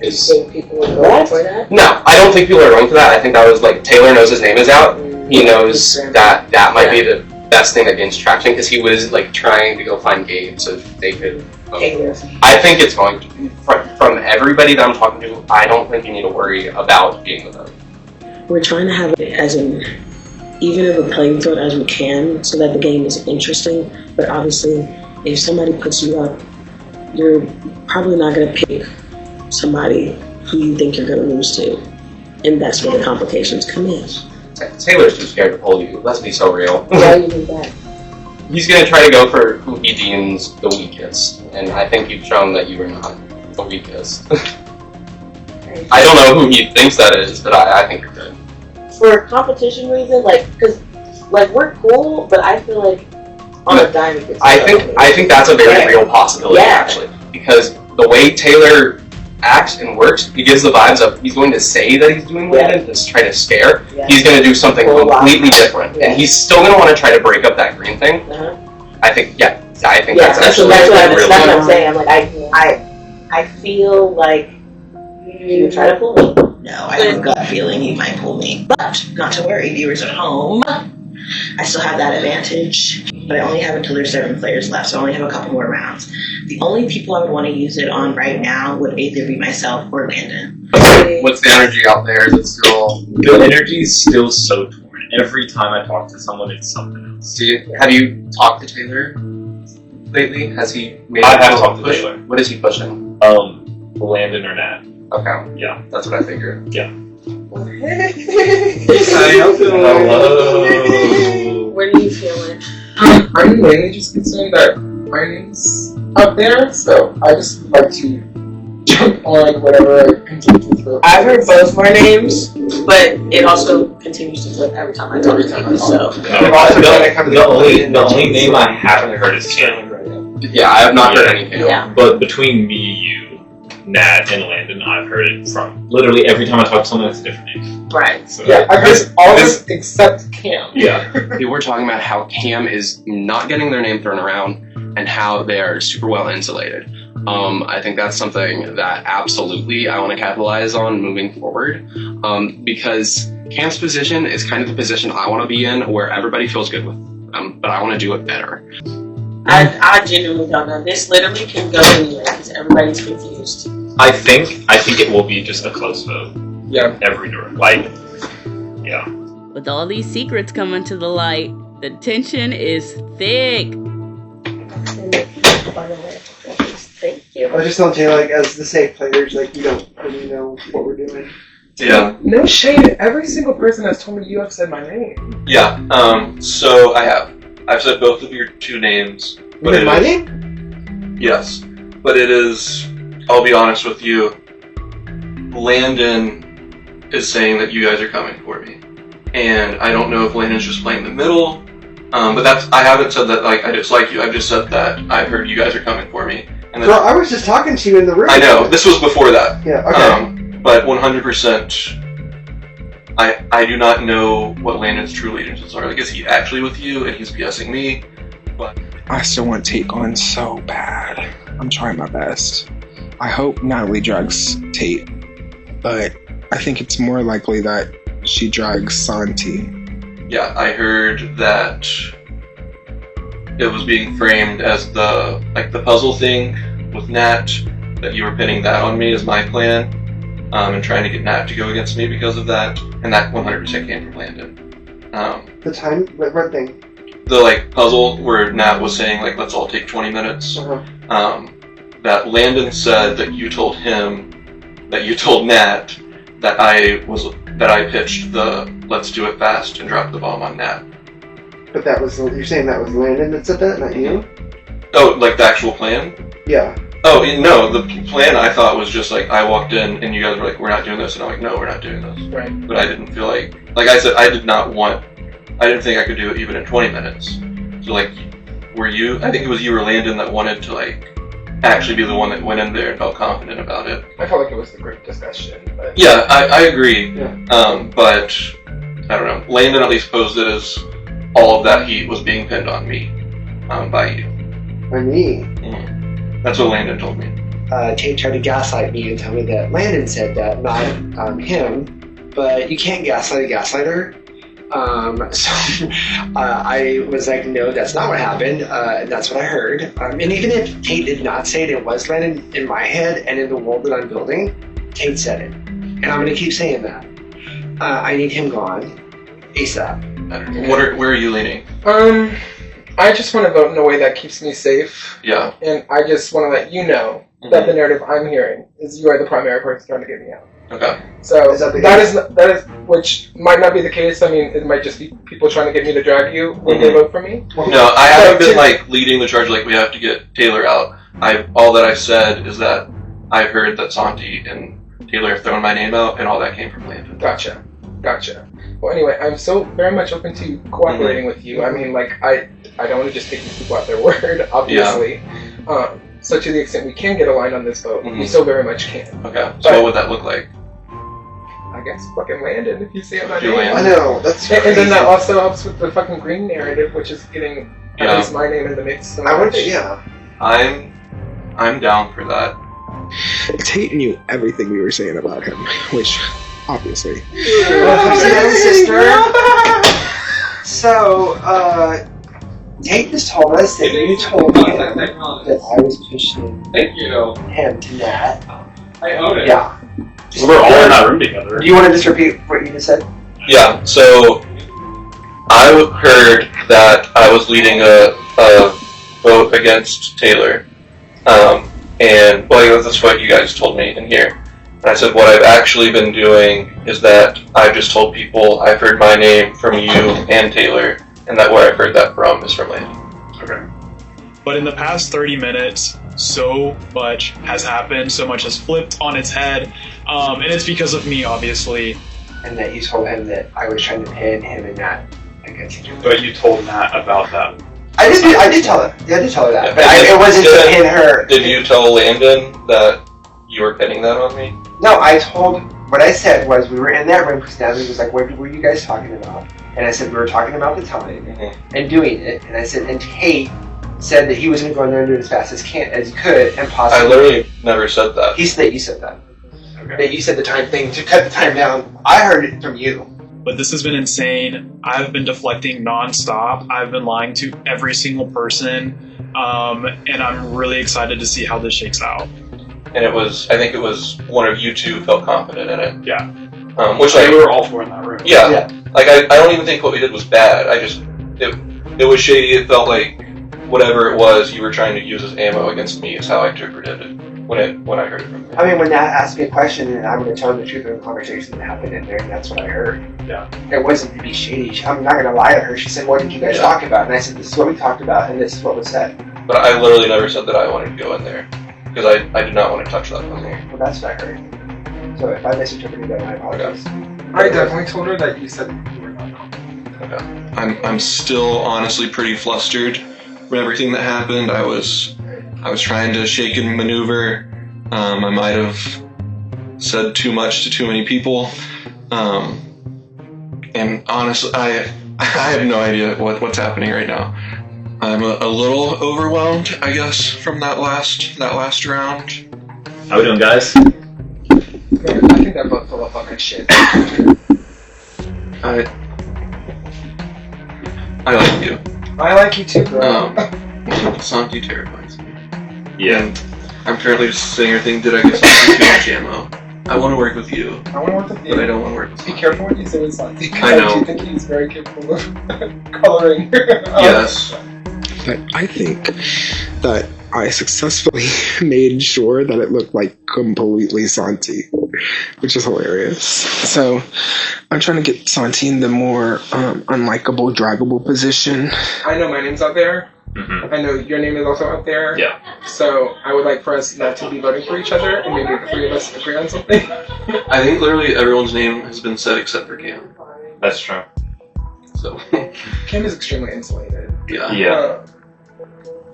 You think people would go for that? No, I don't think people are going for that. I think that was like, Taylor knows his name is out. He knows that that might be the best thing against traction, because he was like trying to go find Gabe so they could Taylor. I think it's going to be, from everybody that I'm talking to, I don't think you need to worry about being with them. We're trying to have it as an even of a playing field as we can so that the game is interesting. But obviously, if somebody puts you up, you're probably not going to pick somebody who you think you're going to lose to. And that's where the complications come in. Taylor's too scared to pull you. Let's be so real. Why do you think that? He's going to try to go for who he deems the weakest. And I think you've shown that you are not the weakest. I don't know who he thinks that is, but I think you're good. For competition reasons, because we're cool, but I feel like on a diamond. I think that's a very real possibility, actually, because the way Taylor acts and works, he gives the vibes of he's going to say that he's doing Landon, just try to scare. He's going to do something completely different, and he's still going to want to try to break up that green thing. I think, that's actually that's what really I'm saying. I'm like, I feel like you would try to pull me. No, I have a gut feeling you might pull me. But not to worry, viewers at home. I still have that advantage, but I only have until there's 7 players left, so I only have a couple more rounds. The only people I would want to use it on right now would either be myself or Landon. What's the energy out there? Is it still... The energy is still so torn. Every time I talk to someone, it's something else. Have you talked to Taylor lately? Has he made I have talked to push? Taylor. What is he pushing? Landon or Nat. Okay. Yeah. That's what I figured. Yeah. Hello. What are you feeling? I'm mainly just concerned that my name's up there, so I just like to jump on whatever I continue to throw. I've heard both my names, but it also continues to flip every time I talk to people. So The only name I haven't heard is Cam. Yeah, I have not heard anything. Yeah. But between me, you, Nat, and Landon, I've heard it from literally every time I talk to someone, it's a different name. Right. So, Yeah, I've heard all of us except Cam. Yeah. They were talking about how Cam is not getting their name thrown around and how they are super well insulated. I think that's something that absolutely I want to capitalize on moving forward, because Cam's position is kind of the position I want to be in, where everybody feels good with them, but I want to do it better. I genuinely don't know. This literally can go anywhere because everybody's confused. I think it will be just a close vote. Yeah. Every door. Yeah. With all these secrets coming to the light, the tension is thick. Thank you. I was just telling Jay, as the safe players, you don't really know what we're doing. Yeah. No shade. Every single person that's told me you have said my name. Yeah. So I have. I've said both of your 2 names. You mean my name? Yes. But it is, I'll be honest with you, Landon is saying that you guys are coming for me. And I don't know if Landon's just playing the middle. But I haven't said that I dislike you. I've just said that I've heard you guys are coming for me. And Girl, I was just talking to you in the room. I know. This was before that. Yeah, okay. But 100%, I do not know what Landon's true allegiances are. Is he actually with you and he's BSing me? But I still want Tate gone so bad. I'm trying my best. I hope Natalie drags Tate, but I think it's more likely that she drags Santi. yeah, I heard that it was being framed as the puzzle thing with Nat, that you were pinning that on me as my plan. and trying to get Nat to go against me because of that, and that 100% came from Landon. The time? What thing? The like puzzle where Nat was saying like let's all take 20 minutes. That Landon said that you told him that you told Nat that I pitched the let's do it fast and drop the bomb on Nat. But that was, you're saying that was Landon that said that, not you? Oh, like the actual plan? Yeah. Oh, no, the plan I thought was just like, I walked in and you guys were like, we're not doing this, and I'm like, no, we're not doing this. Right. But I didn't feel like I said, I didn't think I could do it even in 20 minutes. So like, were you, I think it was you or Landon that wanted to like, actually be the one that went in there and felt confident about it. I felt like it was the group discussion. But... Yeah, I agree. Yeah. But, I don't know, Landon at least posed it as all of that heat was being pinned on me, by you. By me? That's what Landon told me. Tate tried to gaslight me and tell me that Landon said that, not him. But you can't gaslight a gaslighter. So I was like, no, that's not what happened. And that's what I heard. And even if Tate did not say it, it was Landon in my head and in the world that I'm building, Tate said it. And I'm going to keep saying that. I need him gone ASAP. Where are you leaning? I just want to vote in a way that keeps me safe. Yeah. And I just want to let you know that the narrative I'm hearing is you are the primary person trying to get me out. Okay. So that is which might not be the case. I mean, it might just be people trying to get me to drag you when they vote for me. No, I haven't been like leading the charge like we have to get Taylor out. All that I've said is that I've heard that Santi and Taylor have thrown my name out, and all that came from Landon. Gotcha. Well, anyway, I'm so very much open to cooperating with you. I mean, like, I don't want to just take these people at their word, obviously. Yeah. So to the extent we can get aligned on this vote, we so very much can. Okay, so what would that look like? I guess fucking Landon, if you say it. I know, that's crazy. And then that also helps with the fucking green narrative, which is getting at least my name in the mix. So I'm down for that. Tate knew everything we were saying about him, which... obviously. Sister. So, Tate just told us that you told him that I was pushing him to Nat. I own it. Yeah. We're all in that room together. Do you want to just repeat what you just said? Yeah, so I heard that I was leading a vote against Taylor. And, well, that's what you guys told me in here. And I said, what I've actually been doing is that I've just told people I've heard my name from you and Taylor, and that where I've heard that from is from Landon. Okay. But in the past 30 minutes, so much has happened, so much has flipped on its head, and it's because of me, obviously. And that you told him that I was trying to pin him and Nat against each other. But you told Nat about that. I did tell her. Yeah, I did tell her that. But it wasn't to pin her. Did you tell Landon that you were pinning that on me? No, what I said was we were in that room because Natalie was like, what were you guys talking about? And I said, we were talking about the time and doing it. And I said, and Tate said that he was going to go in there and do it as fast as he could and possibly. I literally never said that. He said that you said that. Okay. That you said the time thing to cut the time down. I heard it from you. But this has been insane. I've been deflecting nonstop. I've been lying to every single person. And I'm really excited to see how this shakes out. And I think it was one of you two felt confident in it. Yeah. Which we were all four in that room. Yeah. Like, I don't even think what we did was bad. It was shady. It felt like whatever it was you were trying to use as ammo against me is how I interpreted it when I heard it from you. I mean, when Nat asked me a question and I'm going to tell him the truth of the conversation that happened in there, and that's what I heard. Yeah. It wasn't to be shady. I'm not going to lie to her. She said, what did you guys talk about? And I said, this is what we talked about, and this is what was said. But I literally never said that I wanted to go in there. Because I did not want to touch that puzzle. Well, that's what I heard. So if I misinterpreted that, I apologize. I definitely told her that you said you were not. Okay. I'm still honestly pretty flustered from everything that happened. I was trying to shake and maneuver. I might have said too much to too many people. And honestly, I have no idea what's happening right now. I'm a little overwhelmed, I guess, from that last round. How we doing, guys? Man, I think that both full of fucking shit. I like you. I like you too, bro. Santi terrifies me. Yeah. And I'm currently just sitting here thinking, did I get Santi too much ammo? I want to work with you, I want to work with you. but I don't want to work with Be you. careful what you say with Santi. I know. I do think he's very capable of coloring. Yes. But I think that I successfully made sure that it looked like completely Santi, which is hilarious. So I'm trying to get Santi in the more unlikable, draggable position. I know my name's out there. Mm-hmm. I know your name is also out there. Yeah. So I would like for us not to be voting for each other, and maybe the three of us agree on something. I think literally everyone's name has been said except for Cam. That's true. So. Cam is extremely insulated. Yeah. Yeah.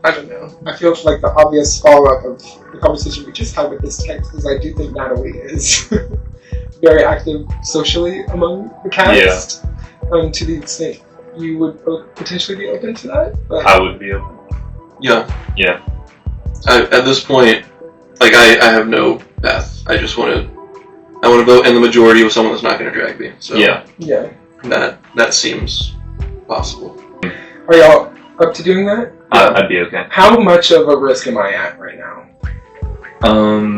I don't know. I feel like the obvious follow-up of the conversation we just had with this text is I do think Natalie is very active socially among the cast. Yeah. To the extent you would potentially be open to that. But I would be open. Yeah. Yeah. At this point, like I have no path. I just want to vote in the majority with someone that's not going to drag me. So yeah. That seems possible. Are y'all up to doing that? I'd be okay. How much of a risk am I at right now?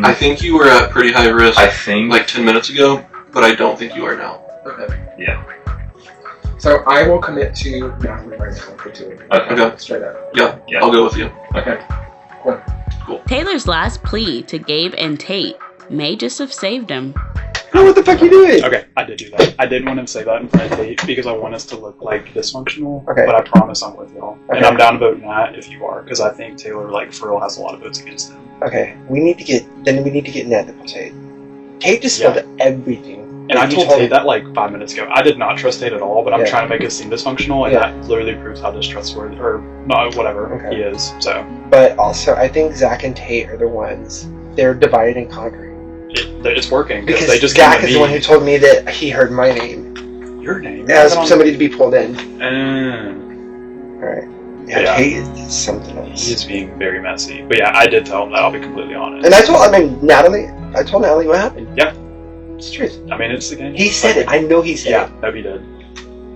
I think you were at pretty high risk. I think like 10 minutes ago, but I don't think you are now. Okay. Yeah. So I will commit to Natalie right now for 2 weeks. Okay. Straight up. Yeah. I'll go with you. Okay. Cool. Taylor's last plea to Gabe and Tate may just have saved him. No, what the fuck you doing? Okay, I did do that. I did want to say that in front of Tate because I want us to look like dysfunctional. Okay. But I promise I'm with y'all. Okay. And I'm down to vote Nat if you are, because I think Taylor, like, for real, has a lot of votes against him. Okay, we need to get Nat to Tate. Tate just spilled everything. And I told Tate that like 5 minutes ago. I did not trust Tate at all, but I'm Yeah. trying to make it seem dysfunctional, and that literally proves how distrustworthy, or not, whatever he is. So, But also, I think Zach and Tate are the ones. They're divided and conquering. it's working Because they just Zach came to is the one who me. told me that he heard my name Your name as somebody to be pulled in. Alright. Yeah, Tate is something else. He is being very messy. But yeah, I did tell him that. I'll be completely honest. And I told Natalie what happened. Yeah. It's the truth. I mean, it's the game. He said it. I know he said it. No, he did.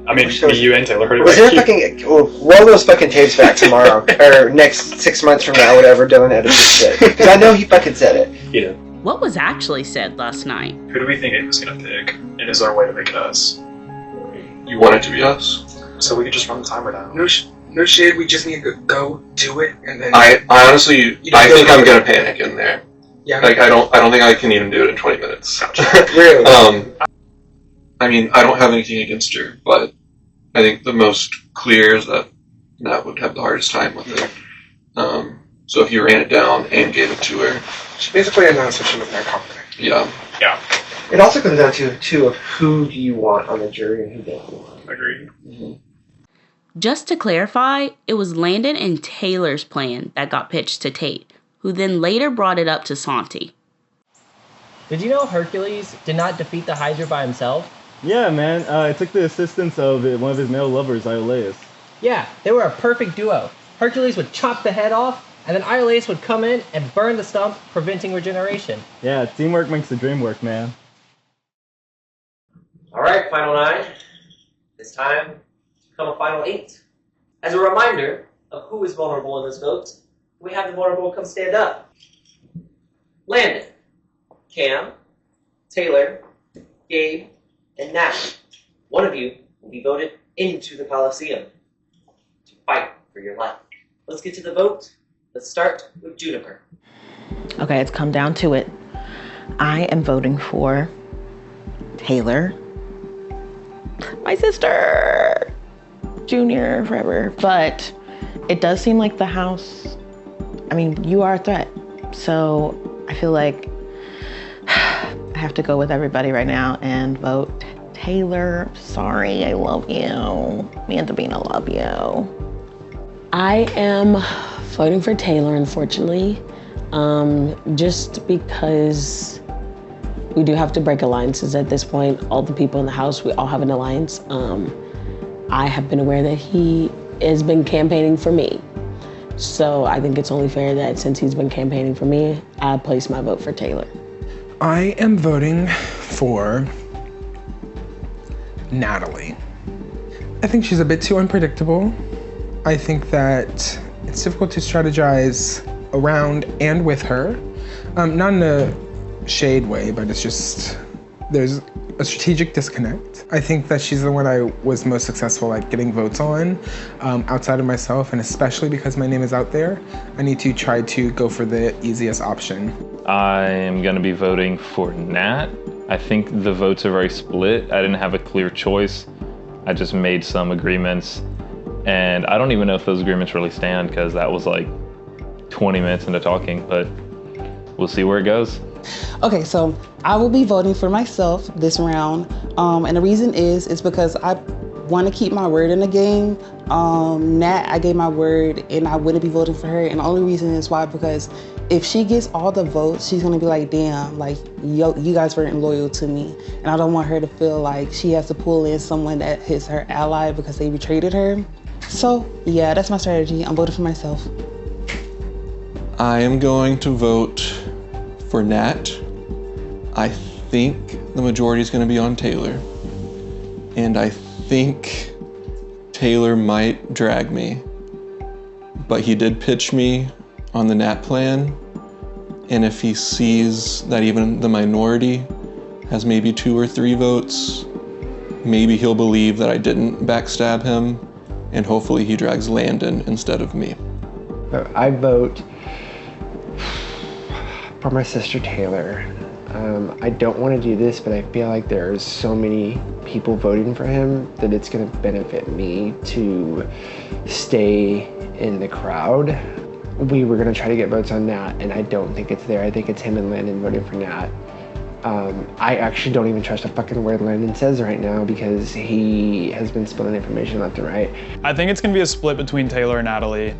I mean, me, you, and Taylor heard it. Was there a fucking... roll those fucking tapes back tomorrow. Or next 6 months from now, whatever, Dylan edits this shit. Because I know he fucking said it. He did. What was actually said last night? Who do we think Abe was going to pick? And is there a way to make it us? You want it to be us? So we could just run the timer down. No shade, we just need to go do it, and then... I honestly, I think I'm gonna panic in there. Yeah. Like I don't think I can even do it in 20 minutes. Really? I mean, I don't have anything against her, but I think the most clear is that Nat would have the hardest time with it. So if you ran it down and gave it to her, She basically announced that she was not confident. yeah. It also comes down to of who do you want on the jury and who don't you want. Agreed. Mm-hmm. Just to clarify, it was Landon and Taylor's plan that got pitched to Tate, who then later brought it up to Santi. Did you know Hercules did not defeat the Hydra by himself? Yeah, man. It took the assistance of one of his male lovers, Iolaus. Yeah, they were a perfect duo. Hercules would chop the head off, and then Iolaus would come in and burn the stump, preventing regeneration. Yeah, teamwork makes the dream work, man. Alright, final 9. It's time to become a final 8. As a reminder of who is vulnerable in this vote, we have the vulnerable come stand up. Landon, Cam, Taylor, Gabe, and Nat. One of you will be voted into the Coliseum to fight for your life. Let's get to the vote. Let's start with Juniper. Okay, it's come down to it. I am voting for Taylor, my sister, Junior, forever. But it does seem like the house, I mean, you are a threat. So I feel like I have to go with everybody right now and vote Taylor. Sorry, I love you. Me and Davina love you. I am voting for Taylor, unfortunately, just because we do have to break alliances at this point. All the people in the house, we all have an alliance. I have been aware that he has been campaigning for me. So I think it's only fair that since he's been campaigning for me, I place my vote for Taylor. I am voting for Natalie. I think she's a bit too unpredictable. I think that it's difficult to strategize around and with her. Not in a shade way, but it's just, there's a strategic disconnect. I think that she's the one I was most successful at getting votes on, outside of myself, and especially because my name is out there, I need to try to go for the easiest option. I am going to be voting for Nat. I think the votes are very split. I didn't have a clear choice. I just made some agreements, and I don't even know if those agreements really stand because that was like 20 minutes into talking, but we'll see where it goes. Okay, so I will be voting for myself this round, and the reason is because I want to keep my word in the game. Nat, I gave my word, and I wouldn't be voting for her, and the only reason is why, because if she gets all the votes, she's gonna be like, damn, like, yo, you guys weren't loyal to me, and I don't want her to feel like she has to pull in someone that is her ally because they betrayed her. So yeah, that's my strategy. I'm voting for myself. I am going to vote for Nat. I think the majority is going to be on Taylor. And I think Taylor might drag me. But he did pitch me on the Nat plan. And if he sees that even the minority has maybe 2 or 3 votes, maybe he'll believe that I didn't backstab him. And hopefully he drags Landon instead of me. I vote for my sister Taylor. I don't want to do this, but I feel like there's so many people voting for him that it's going to benefit me to stay in the crowd. We were going to try to get votes on Nat, and I don't think it's there. I think it's him and Landon voting for Nat. I actually don't even trust a fucking word Landon says right now because he has been spilling information left and right. I think it's going to be a split between Taylor and Natalie.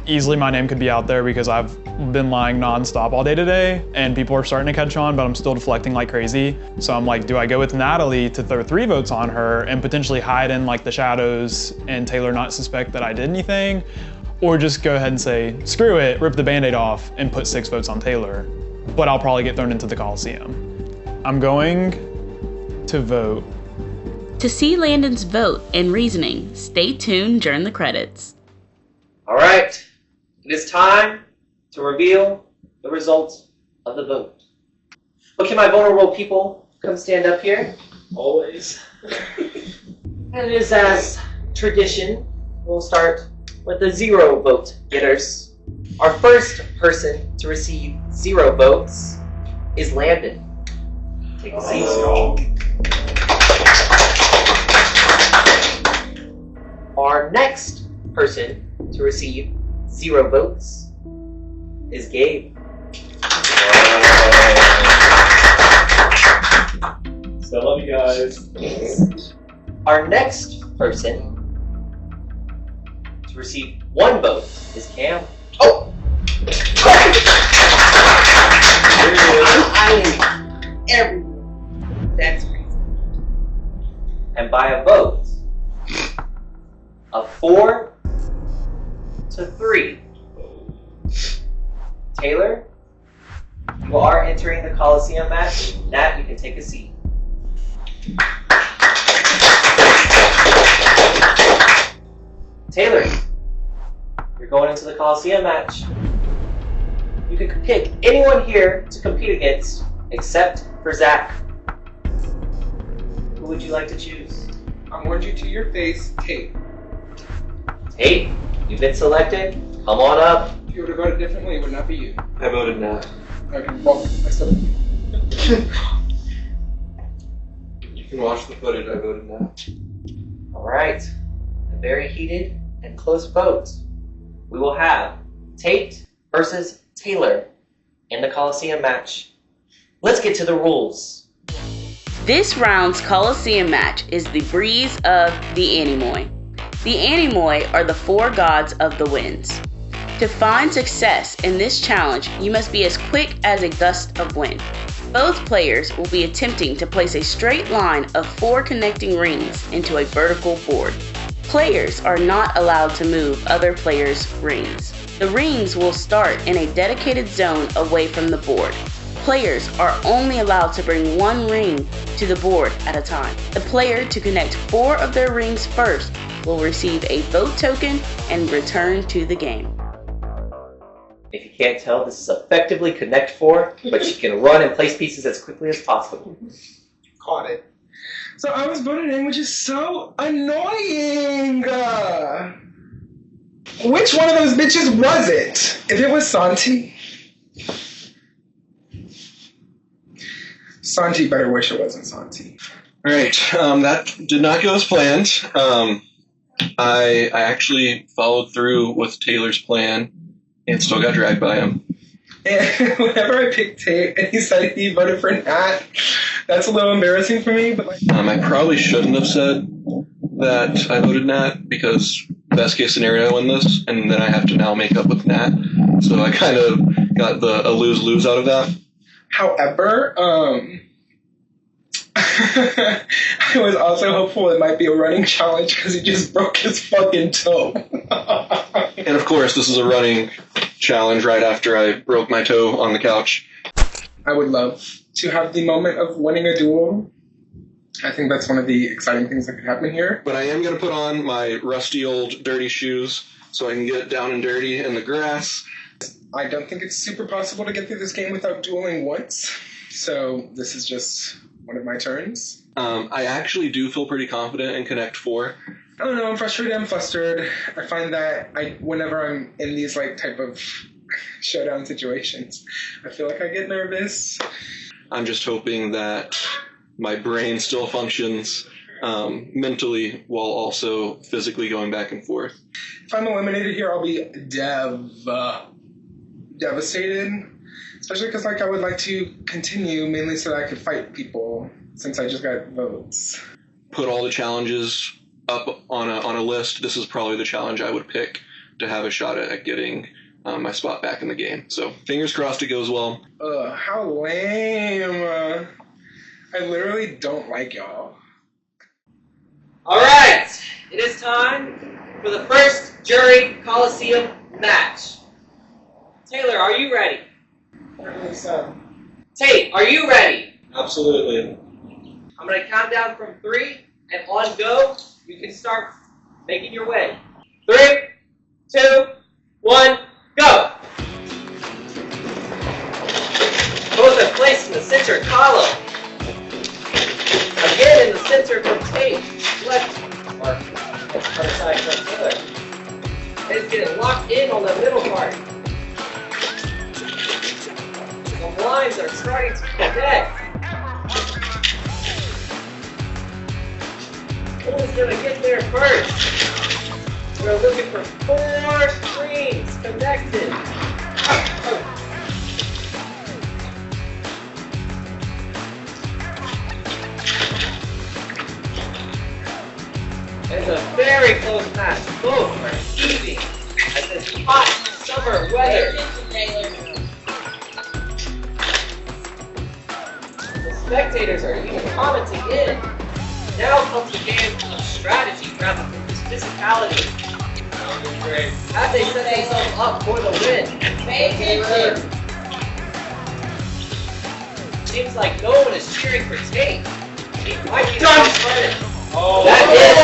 Easily my name could be out there because I've been lying nonstop all day today and people are starting to catch on, but I'm still deflecting like crazy. So I'm like, do I go with Natalie to throw 3 votes on her and potentially hide in like the shadows and Taylor not suspect that I did anything? Or just go ahead and say, screw it, rip the Band-Aid off and put 6 votes on Taylor, but I'll probably get thrown into the Coliseum. I'm going to vote. To see Landon's vote and reasoning, stay tuned during the credits. All right, it is time to reveal the results of the vote. Okay, my vulnerable people, come stand up here. Always. And it is as tradition, we'll start with the 0 vote getters. Our first person to receive 0 votes is Landon. Take a seat. Our next person to receive 0 votes is Gabe. Still love you guys. Our next person to receive 1 vote is Cam. Oh! Everyone. That's crazy. And by a vote of 4 to 3, Taylor, you are entering the Coliseum match. Nat, you can take a seat. Taylor, you're going into the Coliseum match. You can pick anyone here to compete against except for Zach. Who would you like to choose? I warned you to your face, Tate. Tate, you've been selected. Come on up. If you would have voted differently, it would not be you. I voted Nat. Okay, well, I still. You can watch the footage. I voted Nat. All right. A very heated and close vote. We will have Tate versus Taylor in the Coliseum match. Let's get to the rules. This round's Coliseum match is the breeze of the Animoi. The Animoi are the 4 gods of the winds. To find success in this challenge, you must be as quick as a gust of wind. Both players will be attempting to place a straight line of 4 connecting rings into a vertical board. Players are not allowed to move other players' rings. The rings will start in a dedicated zone away from the board. Players are only allowed to bring 1 ring to the board at a time. The player to connect 4 of their rings first will receive a vote token and return to the game. If you can't tell, this is effectively Connect 4, but she can run and place pieces as quickly as possible. Caught it. So I was voted in, which is so annoying. Which one of those bitches was it? If it was Santi, Santi better wish it wasn't Santi. All right, that did not go as planned. I actually followed through with Taylor's plan and still got dragged by him. And whenever I picked Tate and he said he voted for Nat, that's a little embarrassing for me. But like, I probably shouldn't have said that I voted Nat because best case scenario I win this, and then I have to now make up with Nat. So I kind of got a lose-lose out of that. However, I was also hopeful it might be a running challenge because he just broke his fucking toe. And of course, this is a running challenge right after I broke my toe on the couch. I would love to have the moment of winning a duel. I think that's one of the exciting things that could happen here. But I am going to put on my rusty old dirty shoes so I can get down and dirty in the grass. I don't think it's super possible to get through this game without dueling once. So this is just one of my turns. I actually do feel pretty confident in Connect 4. I don't know, I'm frustrated, I'm flustered. I find that whenever I'm in these type of showdown situations, I feel like I get nervous. I'm just hoping that my brain still functions mentally while also physically going back and forth. If I'm eliminated here, I'll be devastated. Especially because I would like to continue, mainly so that I could fight people, since I just got votes. Put all the challenges up on a list. This is probably the challenge I would pick to have a shot at getting my spot back in the game. So fingers crossed it goes well. How lame. I literally don't like y'all. Alright, it is time for the first Jury Coliseum match. Taylor, are you ready? I believe so. Tate, are you ready? Absolutely. I'm going to count down from 3, and on go, you can start making your way. 3, 2, 1, go! Both are placed in the center column. Again in the center from Tate, left, or other side from Taylor. Tate's getting locked in on the middle part. The lines are starting to connect. Who's going to get there first? We're looking for 4 screens connected. It's a very close match. Both are heaving at this hot summer weather. Spectators are even commenting in. Now comes the game of strategy rather than just physicality. Have they set themselves up for the win? Pay attention. Seems like no one is cheering for Tate. He might be done. Oh, that is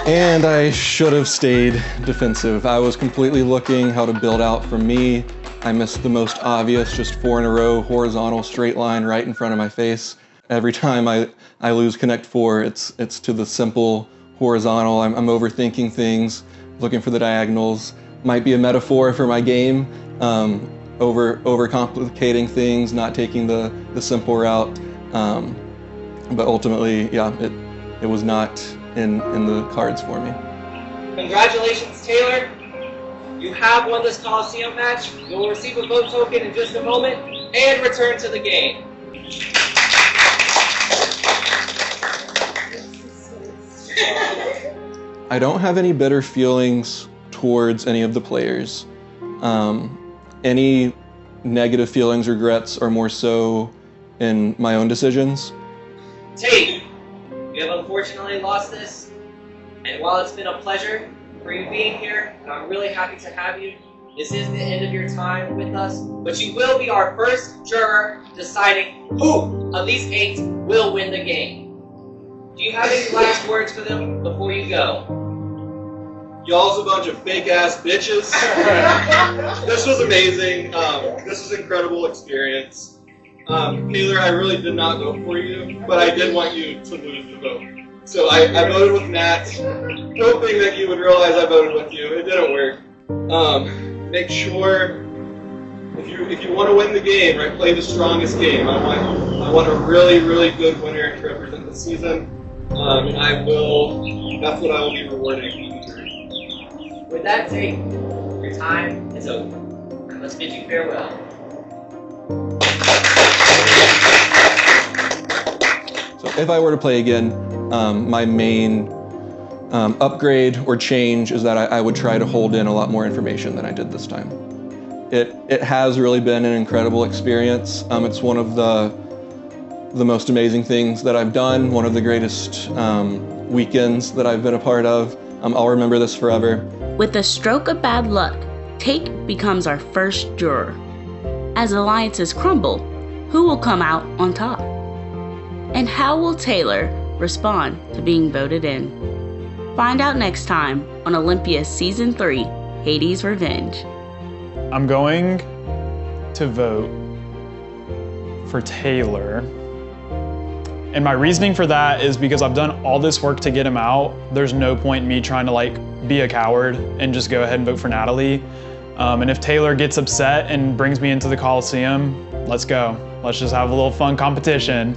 4. And I should have stayed defensive. I was completely looking how to build out from me. I missed the most obvious, just 4 in a row, horizontal, straight line right in front of my face. Every time I lose Connect 4, it's to the simple horizontal. I'm overthinking things, looking for the diagonals. Might be a metaphor for my game, overcomplicating things, not taking the simple route. But ultimately, yeah, it was not in the cards for me. Congratulations, Taylor. You have won this Coliseum match. You will receive a vote token in just a moment and return to the game. I don't have any bitter feelings towards any of the players. Any negative feelings, regrets are more so in my own decisions. Tate, you have unfortunately lost this, and while it's been a pleasure for you being here, and I'm really happy to have you, this is the end of your time with us, but you will be our first juror deciding who of these 8 will win the game. Do you have any last words for them before you go? Y'all's a bunch of fake ass bitches. This was amazing. This was an incredible experience. Taylor, I really did not vote for you, but I did want you to lose the vote. So I voted with Nat, hoping that you would realize I voted with you. It didn't work. Make sure if you want to win the game, right, play the strongest game. I want a really, really good winner to represent the season, and that's what I will be rewarding. With that take, your time is over. I must bid you farewell. So if I were to play again, my main upgrade or change is that I would try to hold in a lot more information than I did this time. It has really been an incredible experience. It's one of the most amazing things that I've done, one of the greatest weekends that I've been a part of. I'll remember this forever. With a stroke of bad luck, Take becomes our first juror. As alliances crumble, who will come out on top? And how will Taylor respond to being voted in? Find out next time on Olympia Season 3, Hades' Revenge. I'm going to vote for Taylor. And my reasoning for that is because I've done all this work to get him out. There's no point in me trying to be a coward and just go ahead and vote for Natalie. And if Taylor gets upset and brings me into the Coliseum, let's go. Let's just have a little fun competition.